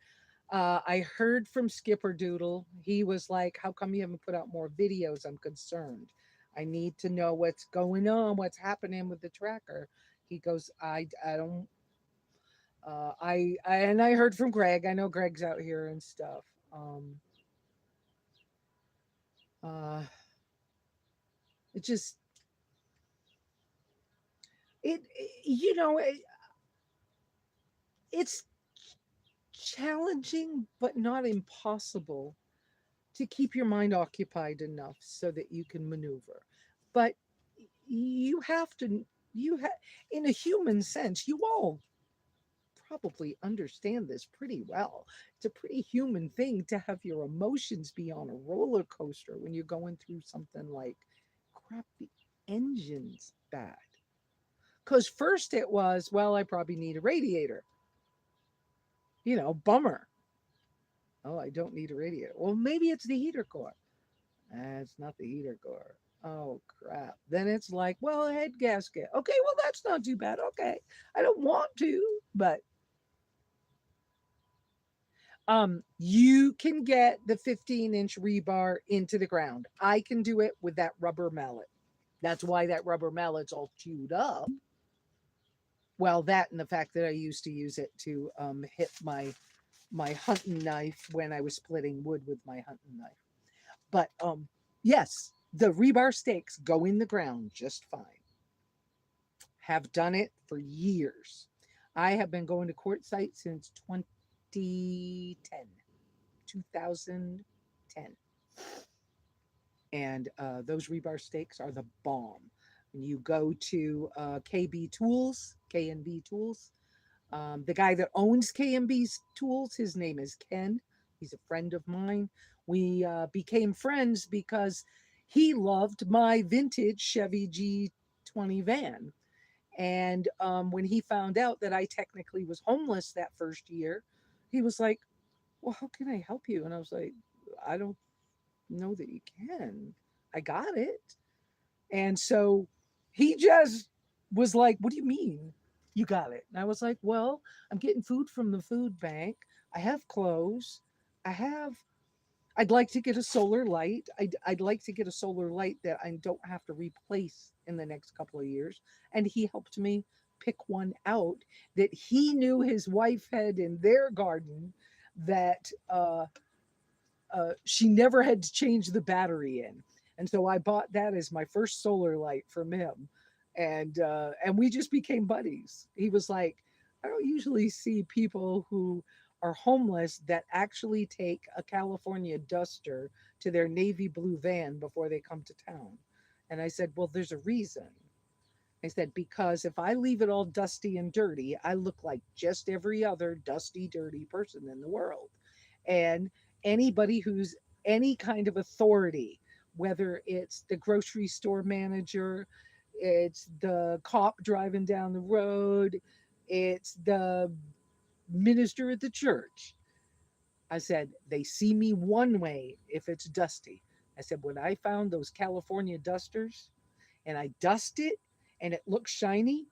I heard from Skipper Doodle. He was like, "How come you haven't put out more videos? I'm concerned. I need to know what's going on, what's happening with the tracker." He goes, "I don't." And I heard from Greg. I know Greg's out here and stuff. Uh, it just you know it's challenging but not impossible to keep your mind occupied enough so that you can maneuver. But you have to, you have, in a human sense, you all probably understand this pretty well. It's a pretty human thing to have your emotions be on a roller coaster when you're going through something like, crap, the engine's bad. Because first it was, well, I probably need a radiator. Bummer. Oh, I don't need a radiator. Well, maybe it's the heater core. It's not the heater core. Oh crap. Then it's like, well, a head gasket. Okay, well that's not too bad. Okay. I don't want to, but you can get the 15-inch rebar into the ground. I can do it with that rubber mallet. That's why that rubber mallet's all chewed up. Well, that and the fact that I used to use it to hit my hunting knife when I was splitting wood with my hunting knife. But yes, the rebar stakes go in the ground just fine. Have done it for years. I have been going to quartzsite since 2010, 2010. And those rebar stakes are the bomb. When you go to KB Tools, K&B Tools, the guy that owns K&B's Tools, his name is Ken. He's a friend of mine. We became friends because he loved my vintage Chevy G20 van. And when he found out that I technically was homeless that first year, he was like, "Well, how can I help you?" And I was like, "I don't know that you can. I got it." And so he just was like, "What do you mean you got it?" And I was like, "Well, I'm getting food from the food bank. I have clothes. I have, I'd like to get a solar light. I'd like to get a solar light that I don't have to replace in the next couple of years." And he helped me pick one out that he knew his wife had in their garden that she never had to change the battery in. And so I bought that as my first solar light from him. And we just became buddies. He was like, "I don't usually see people who are homeless that actually take a California Duster to their navy blue van before they come to town." And I said, "Well, there's a reason." I said, "Because if I leave it all dusty and dirty, I look like just every other dusty, dirty person in the world. And anybody who's any kind of authority, whether it's the grocery store manager, it's the cop driving down the road, it's the minister at the church," I said, "they see me one way if it's dusty." I said, "When I found those California dusters and I dust it and it looks shiny,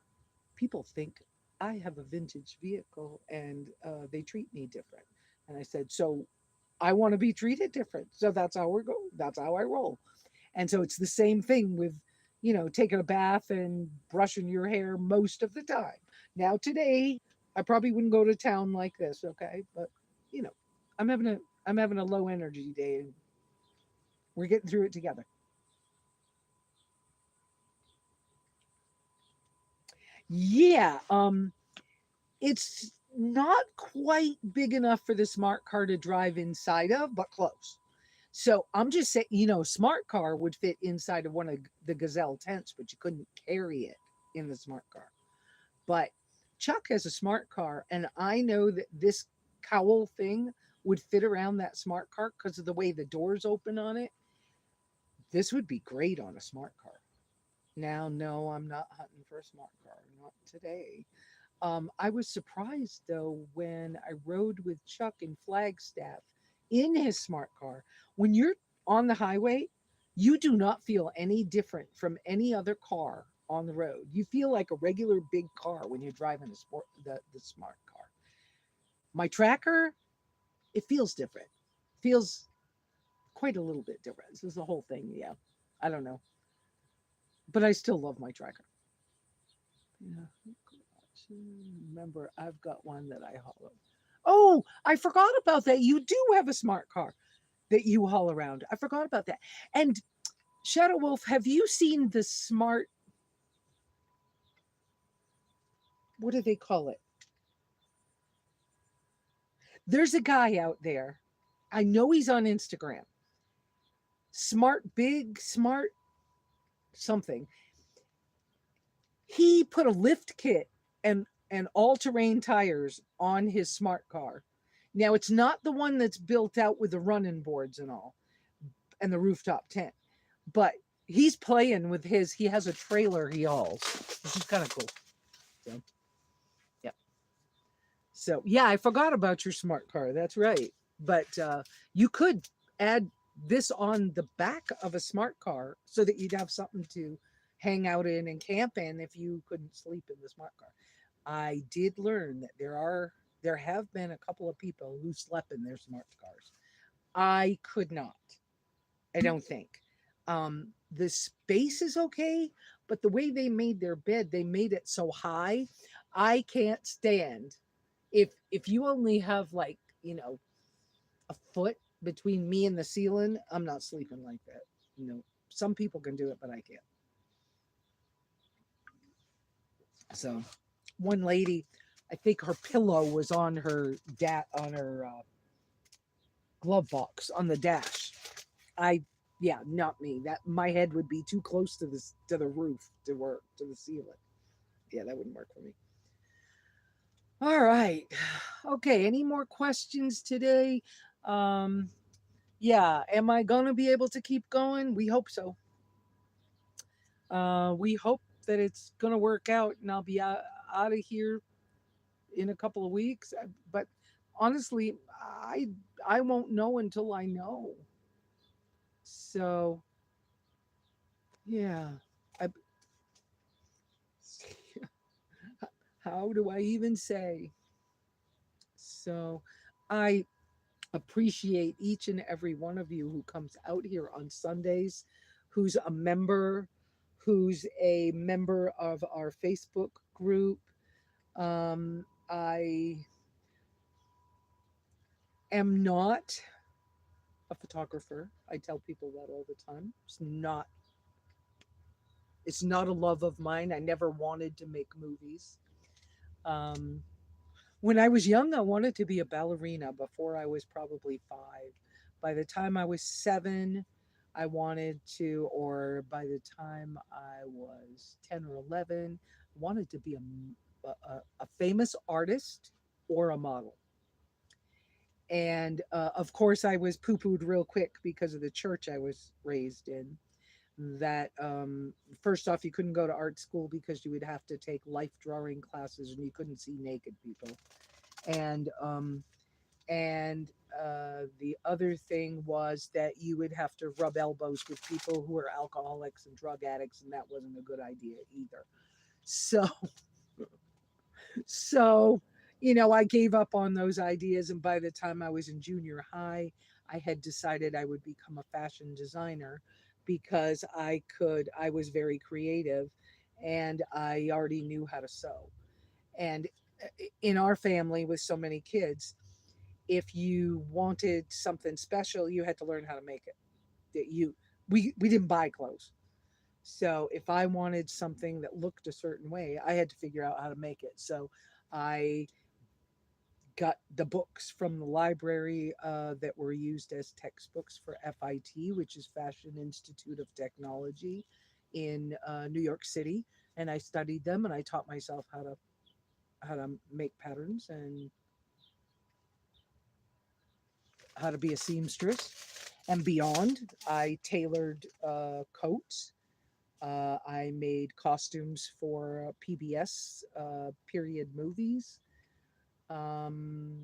people think I have a vintage vehicle and they treat me different." And I said, "So I want to be treated different. So that's how we're going. That's how I roll." And so it's the same thing with, taking a bath and brushing your hair most of the time. Now today, I probably wouldn't go to town like this, okay? But you know, I'm having a I'm having a low energy day and we're getting through it together. Yeah, it's not quite big enough for the smart car to drive inside of, but close. So I'm just saying, smart car would fit inside of one of the Gazelle tents, but you couldn't carry it in the smart car. But Chuck has a smart car, and I know that this cowl thing would fit around that smart car because of the way the doors open on it. This would be great on a smart car. Now, no, I'm not hunting for a smart car, not today. I was surprised though when I rode with Chuck in Flagstaff in his smart car. When you're on the highway, you do not feel any different from any other car on the road. You feel like a regular big car when you're driving the smart car. My tracker, it feels different. Feels quite a little bit different. This is the whole thing, yeah. I don't know. But I still love my tracker. Yeah. Remember, I've got one that I haul. Oh, I forgot about that. You do have a smart car that you haul around. I forgot about that. And Shadow Wolf, have you seen the smart? What do they call it? There's a guy out there. I know he's on Instagram. Smart Big Smart something. He put a lift kit and all-terrain tires on his smart car. Now it's not the one that's built out with the running boards and all and the rooftop tent, but he's playing with his. He has a trailer he hauls, which is kind of cool. So, yeah. So yeah, I forgot about your smart car. That's right. But you could add this on the back of a smart car so that you'd have something to hang out in and camp in if you couldn't sleep in the smart car. I did learn that there have been a couple of people who slept in their smart cars. I could not. I don't think. The space is okay, but the way they made their bed, they made it so high. I can't stand if you only have like a foot between me and the ceiling. I'm not sleeping like that. Some people can do it, but I can't. So, one lady, I think her pillow was on her glove box on the dash. I Yeah, not me. That my head would be too close to the roof to work to the ceiling. Yeah, that wouldn't work for me. All right. Okay, any more questions today? Um yeah, am I going to be able to keep going? We hope so. We hope that it's going to work out and I'll be out of here in a couple of weeks. But honestly, I won't know until I know. So, yeah. I, how do I even say? So, I appreciate each and every one of you who comes out here on Sundays, who's a member, who's a member of our Facebook group. I am not a photographer. I tell people that all the time. It's not a love of mine. I never wanted to make movies. Um, when I was young, I wanted to be a ballerina before I was probably 5. By the time I was 7, I wanted to, or by the time I was 10 or 11, I wanted to be a famous artist or a model. And of course, I was poo pooed real quick because of the church I was raised in. That first off, you couldn't go to art school because you would have to take life drawing classes and you couldn't see naked people. And the other thing was that you would have to rub elbows with people who were alcoholics and drug addicts, and that wasn't a good idea either. So, so I gave up on those ideas, and by the time I was in junior high, I had decided I would become a fashion designer because I was very creative, and I already knew how to sew. And in our family with so many kids, if you wanted something special, you had to learn how to make it. That you we didn't buy clothes. So if I wanted something that looked a certain way, I had to figure out how to make it. So I got the books from the library that were used as textbooks for FIT, which is Fashion Institute of Technology in New York City, and I studied them and I taught myself how to make patterns and how to be a seamstress and beyond. I tailored coats. I made costumes for PBS period movies. Um,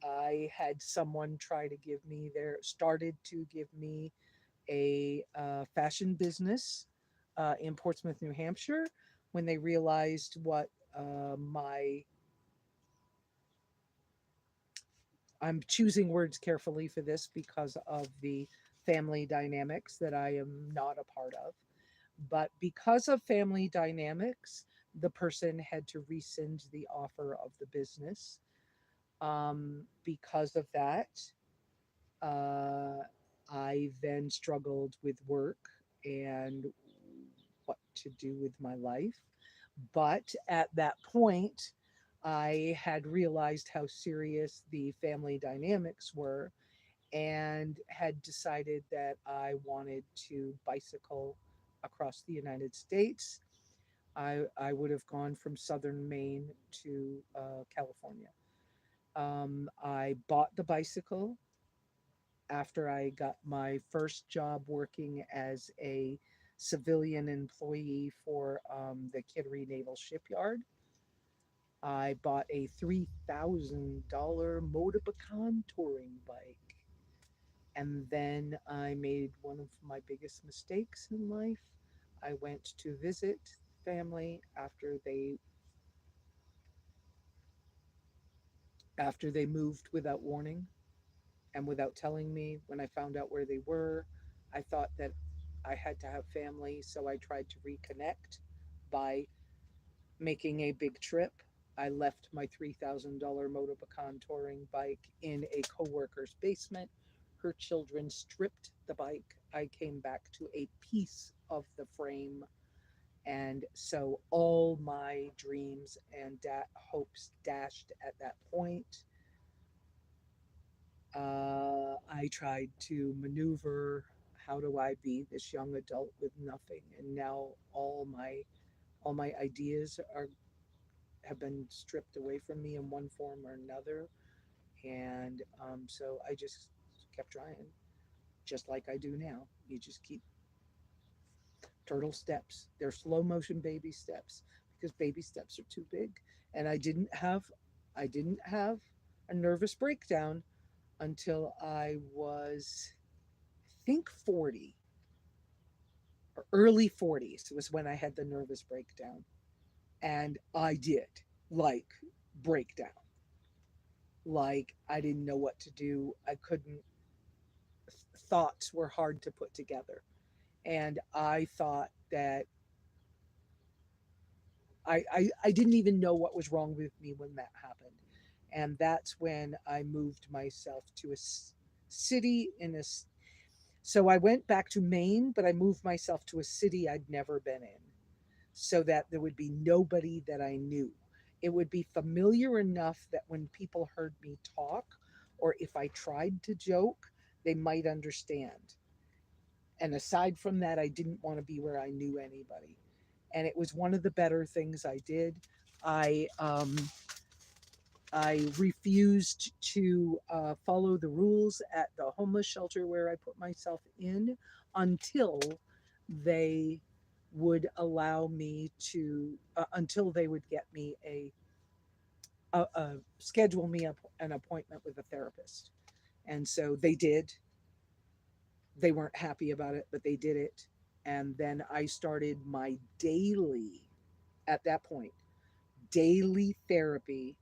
I had someone try to give me started to give me a fashion business in Portsmouth, New Hampshire, when they realized what my I'm choosing words carefully for this because of the family dynamics that I am not a part of. But because of family dynamics, the person had to rescind the offer of the business. Because of that, uh, I then struggled with work and what to do with my life. But at that point, I had realized how serious the family dynamics were and had decided that I wanted to bicycle across the United States. I would have gone from southern Maine to California. I bought the bicycle after I got my first job working as a civilian employee for the Kittery Naval Shipyard. I bought a $3,000 Motorbacan touring bike. And then I made one of my biggest mistakes in life. I went to visit family after they moved without warning and without telling me. When I found out where they were, I thought that I had to have family, so I tried to reconnect by making a big trip. I left my $3,000 Motorbacan touring bike in a coworker's basement. Her children stripped the bike. I came back to a piece of the frame. And so all my dreams and hopes dashed at that point. I tried to maneuver, how do I be this young adult with nothing? And now all my ideas are have been stripped away from me in one form or another. And so I just kept trying, just like I do now. You just keep turtle steps. They're slow motion baby steps because baby steps are too big. And I didn't have a nervous breakdown until I was, I think, 40 or early 40s was when I had the nervous breakdown. And I did, like, breakdown. Like, I didn't know what to do. I couldn't, thoughts were hard to put together. And I thought that I didn't even know what was wrong with me when that happened. And that's when I moved myself to a city in a. So I went back to Maine, but I moved myself to a city I'd never been in so that there would be nobody that I knew. It would be familiar enough that when people heard me talk, or if I tried to joke, they might understand. And aside from that, I didn't want to be where I knew anybody. And it was one of the better things I did. I I refused to follow the rules at the homeless shelter where I put myself in until they would allow me to, until they would get me schedule me an appointment with a therapist. And so they did. They weren't happy about it, but they did it. And then I started my daily, at that point, daily therapy,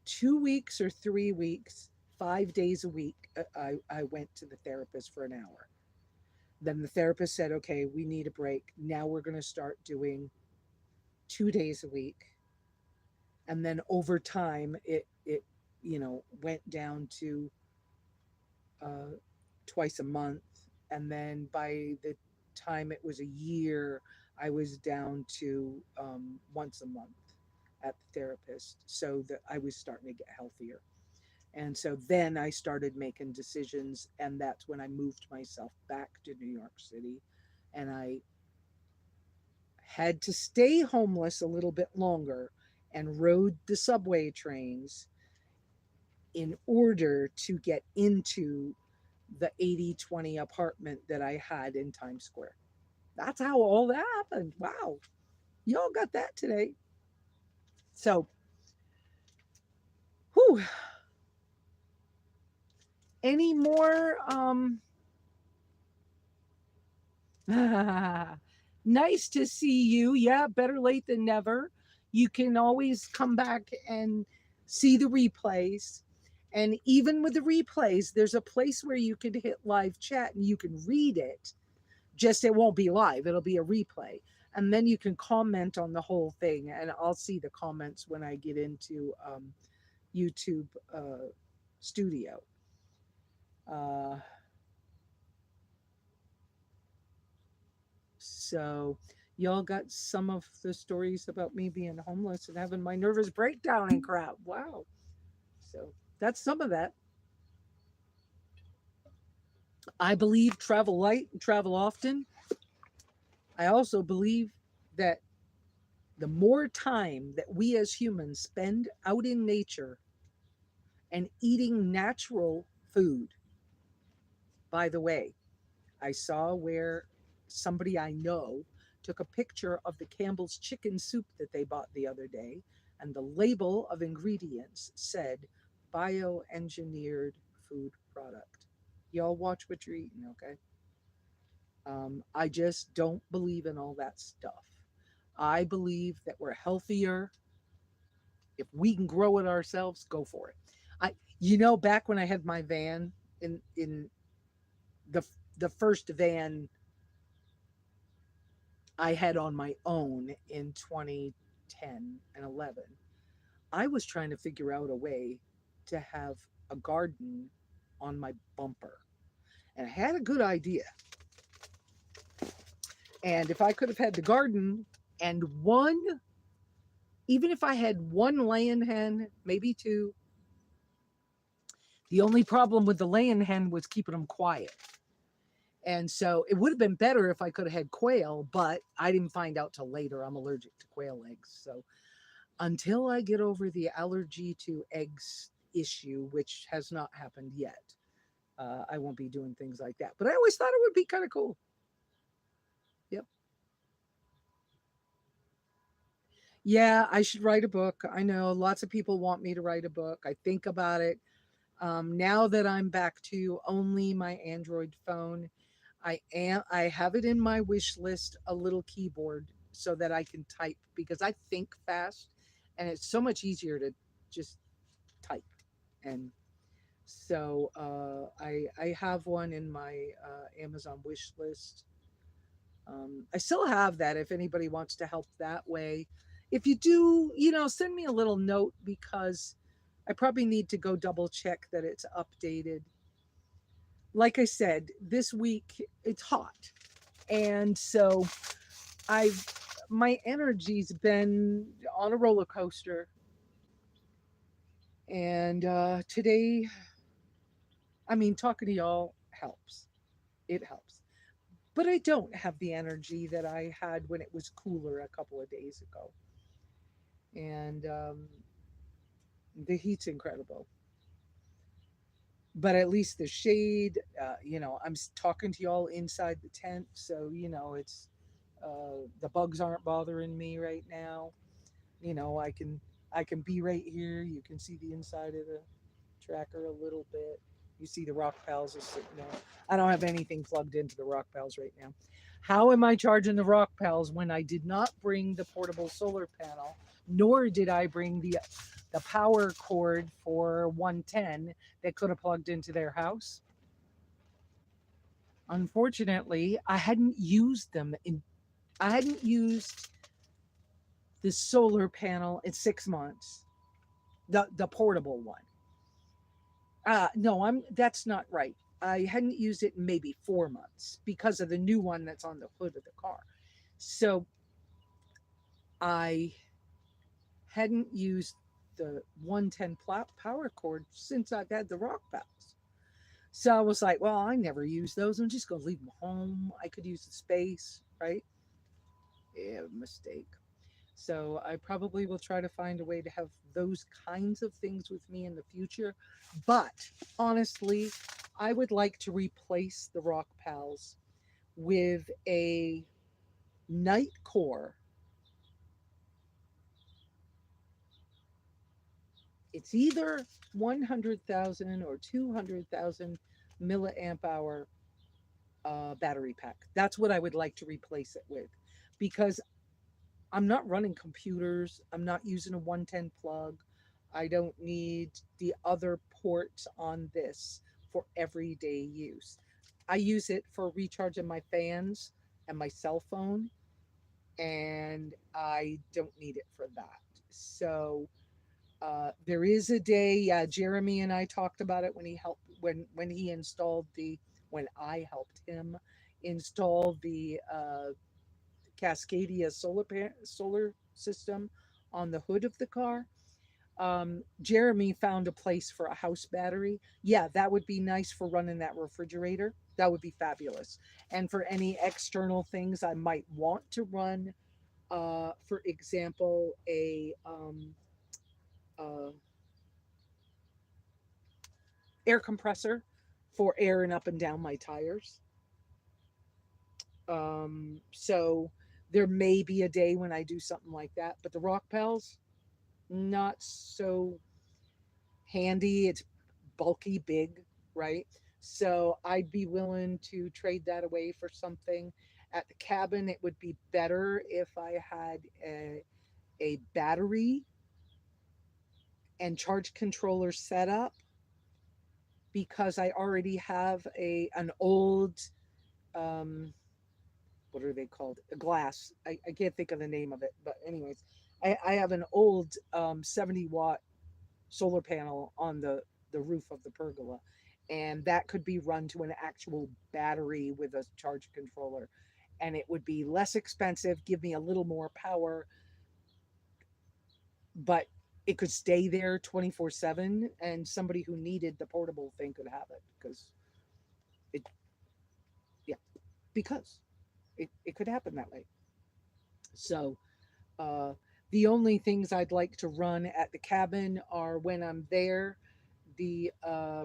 2 weeks or 3 weeks, 5 days a week. I went to the therapist for an hour. Then the therapist said, okay, we need a break. Now we're going to start doing 2 days a week. And then over time, it went down to uh, twice a month. And then by the time it was a year, I was down to once a month. at the therapist so that I was starting to get healthier. And so then I started making decisions, and that's when I moved myself back to New York City. And I had to stay homeless a little bit longer and rode the subway trains in order to get into the 80/20 apartment that I had in Times Square. That's how all that happened. Wow. Y'all got that today. So, whew, any more nice to see you. Yeah, better late than never. You can always come back and see the replays. And even with the replays, there's a place where you can hit live chat and you can read it. Just it won't be live, it'll be a replay. And then you can comment on the whole thing. And I'll see the comments when I get into YouTube Studio. Uh, So, y'all got some of the stories about me being homeless and having my nervous breakdown and crap. Wow. So, that's some of that. I believe travel light and travel often. I also believe that the more time that we as humans spend out in nature and eating natural food, by the way, I saw where somebody I know took a picture of the Campbell's chicken soup that they bought the other day, and the label of ingredients said bioengineered food product. Y'all watch what you're eating, okay? I just don't believe in all that stuff. I believe that we're healthier if we can grow it ourselves. Go for it. Back when I had my van in the the first van I had on my own in 2010 and 11, I was trying to figure out a way to have a garden on my bumper. And I had a good idea. And if I could have had the garden and even if I had one laying hen, maybe two, the only problem with the laying hen was keeping them quiet. And so it would have been better if I could have had quail, but I didn't find out till later I'm allergic to quail eggs. So until I get over the allergy to eggs issue, which has not happened yet, I won't be doing things like that. But I always thought it would be kind of cool. Yep. Yeah, I should write a book. I know lots of people want me to write a book. I think about it. Now that I'm back to only my Android phone, I have it in my wish list, a little keyboard so that I can type because I think fast and it's so much easier to just type. And so I have one in my Amazon wish list. I still have that if anybody wants to help that way. If you do, send me a little note because I probably need to go double check that it's updated. Like I said, this week it's hot. And so I've my energy's been on a roller coaster. And today, I mean, talking to y'all helps. It helps. But I don't have the energy that I had when it was cooler a couple of days ago. And the heat's incredible. But at least the shade, I'm talking to y'all inside the tent. So, the bugs aren't bothering me right now. I can be right here. You can see the inside of the tracker a little bit. You see the rock pals are sitting there. I don't have anything plugged into the rock pals right now. How am I charging the rock pals when I did not bring the portable solar panel, nor did I bring the power cord for 110 that could have plugged into their house? Unfortunately, I hadn't used the solar panel in 6 months. The portable one. No, that's not right. I hadn't used it in maybe 4 months because of the new one that's on the hood of the car. So I hadn't used the 110 power cord since I've had the rock pals. So I was like, well, I never use those. I'm just going to leave them home. I could use the space, right? Yeah, mistake. So I probably will try to find a way to have those kinds of things with me in the future. But honestly, I would like to replace the rock pals with a night core. It's either 100,000 or 200,000 milliamp hour battery pack. That's what I would like to replace it with, because I'm not running computers. I'm not using a 110 plug. I don't need the other ports on this for everyday use. I use it for recharging my fans and my cell phone, and I don't need it for that. So there is a day, yeah, Jeremy and I talked about it when he helped when he installed the when I helped him install the Cascadia solar system on the hood of the car. Jeremy found a place for a house battery. Yeah, that would be nice for running that refrigerator. That would be fabulous. And for any external things I might want to run, for example, a uh, air compressor for airing up and down my tires. So there may be a day when I do something like that, but the rock pals, not so handy. It's bulky, big, right? So I'd be willing to trade that away for something. At the cabin, it would be better if I had a battery and charge controller set up, because I already have a an old um, what are they called? A glass. I can't think of the name of it, but anyways, I have an old 70-watt solar panel on the roof of the pergola, and that could be run to an actual battery with a charge controller, and it would be less expensive, give me a little more power, but it could stay there 24/7, and somebody who needed the portable thing could have it, because it yeah, because it could happen that way. So uh the only things I'd like to run at the cabin are when I'm there, the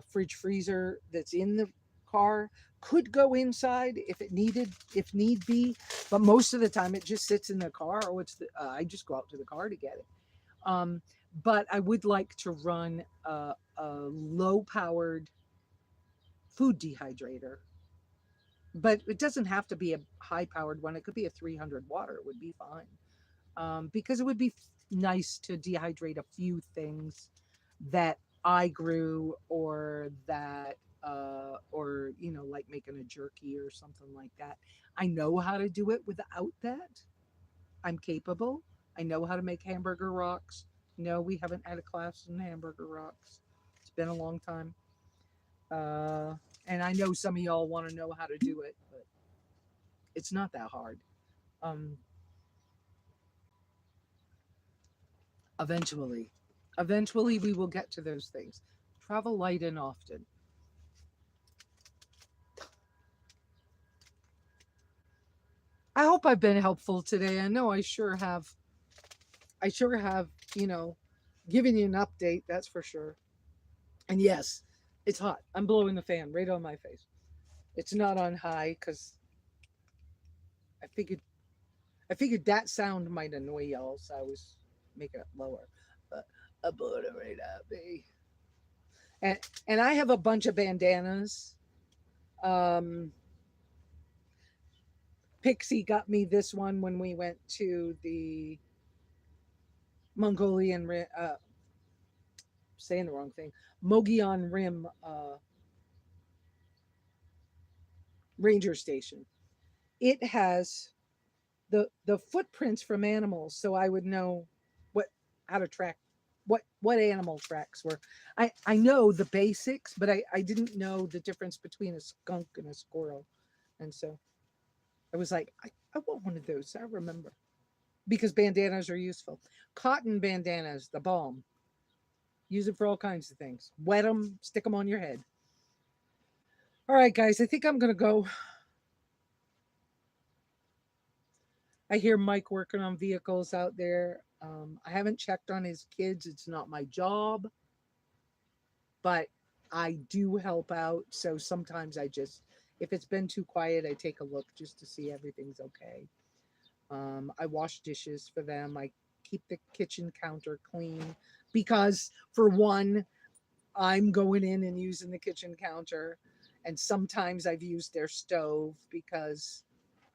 fridge freezer that's in the car could go inside if it needed, if need be, but most of the time it just sits in the car, or I just go out to the car to get it. um, but I would like to run a low powered food dehydrator, but it doesn't have to be a high powered one. It could be a 300 water, it would be fine, because it would be nice to dehydrate a few things that I grew, or that or like making a jerky or something like that. I know how to do it without that. I'm capable. I know how to make hamburger rocks. No, we haven't had a class in hamburger rocks. It's been a long time. Uh, and I know some of y'all want to know how to do it, but it's not that hard. Um, eventually, eventually we will get to those things. Travel light and often. I hope I've been helpful today. I know I sure have. I sure have, given you an update, that's for sure. And yes, it's hot. I'm blowing the fan right on my face. It's not on high because I figured I figured that sound might annoy y'all, so I was making it lower. But I blew it right up, baby. And and I have a bunch of bandanas. Um, Pixie got me this one when we went to the Mongolian saying the wrong thing, Mogollon Rim ranger station. It has the footprints from animals, so I would know what how to track what animal tracks were. I know the basics, but I didn't know the difference between a skunk and a squirrel, and so I was like, I want one of those. I remember. because bandanas are useful. Cotton bandanas, the balm. Use it for all kinds of things. Wet them, stick them on your head. All right, guys, I think I'm going to go. I hear Mike working on vehicles out there. I haven't checked on his kids. It's not my job, but I do help out. So sometimes I just, if it's been too quiet, I take a look just to see everything's okay. I wash dishes for them. I keep the kitchen counter clean because, for one, I'm going in and using the kitchen counter. And sometimes I've used their stove because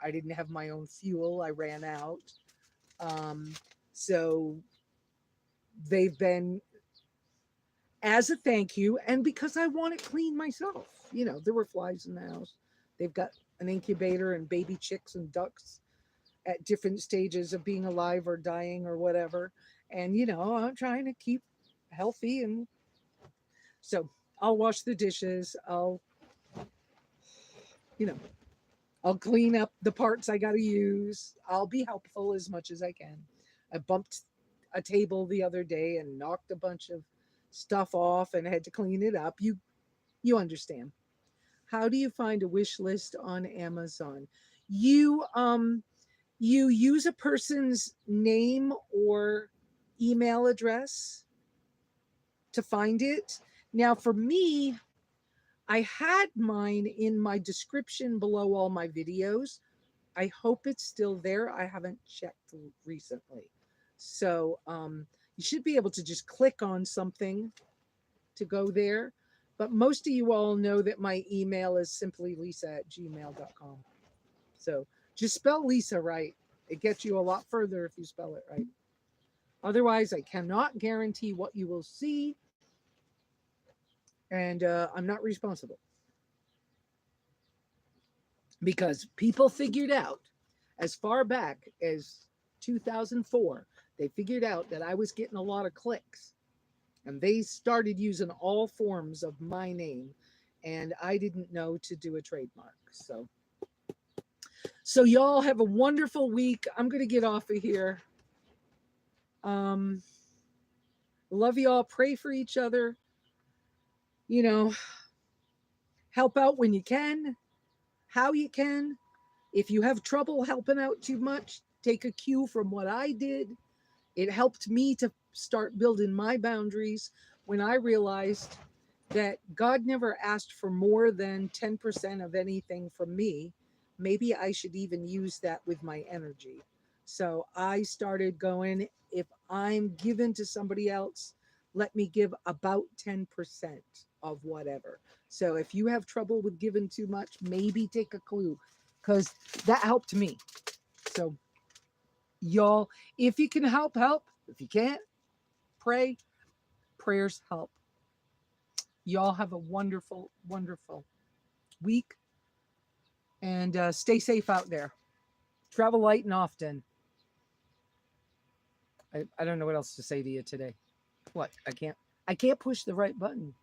I didn't have my own fuel. I ran out. Um, so they've been, as a thank you, and because I want it clean myself. You know, there were flies in the house. They've got an incubator and baby chicks and ducks at different stages of being alive or dying or whatever. And, you know, I'm trying to keep healthy. And so I'll wash the dishes. You know, I'll clean up the parts I got to use. I'll be helpful as much as I can. I bumped a table the other day and knocked a bunch of stuff off and had to clean it up. You understand. How do you find a wish list on Amazon? You you use a person's name or email address to find it. Now for me, I had mine in my description below all my videos. I hope it's still there. I haven't checked recently. So you should be able to just click on something to go there. But most of you all know that my email is simplylesa@gmail.com. So just spell Lesa right. It gets you a lot further if you spell it right. Otherwise, I cannot guarantee what you will see. And I'm not responsible because people figured out as far back as 2004, they figured out that I was getting a lot of clicks and they started using all forms of my name. And I didn't know to do a trademark. So y'all have a wonderful week. I'm going to get off of here. Um, love y'all. Pray for each other. You know, help out when you can, how you can. If you have trouble helping out too much, take a cue from what I did. It helped me to start building my boundaries when I realized that God never asked for more than 10% of anything from me. Maybe I should even use that with my energy. So I started going, if I'm given to somebody else, let me give about 10% of whatever. So if you have trouble with giving too much, maybe take a clue because that helped me. So y'all, if you can help, help. If you can't, pray. Prayers help. Y'all have a wonderful, wonderful week and stay safe out there. Travel light and often. I don't know what else to say to you today. What? I can't push the right button.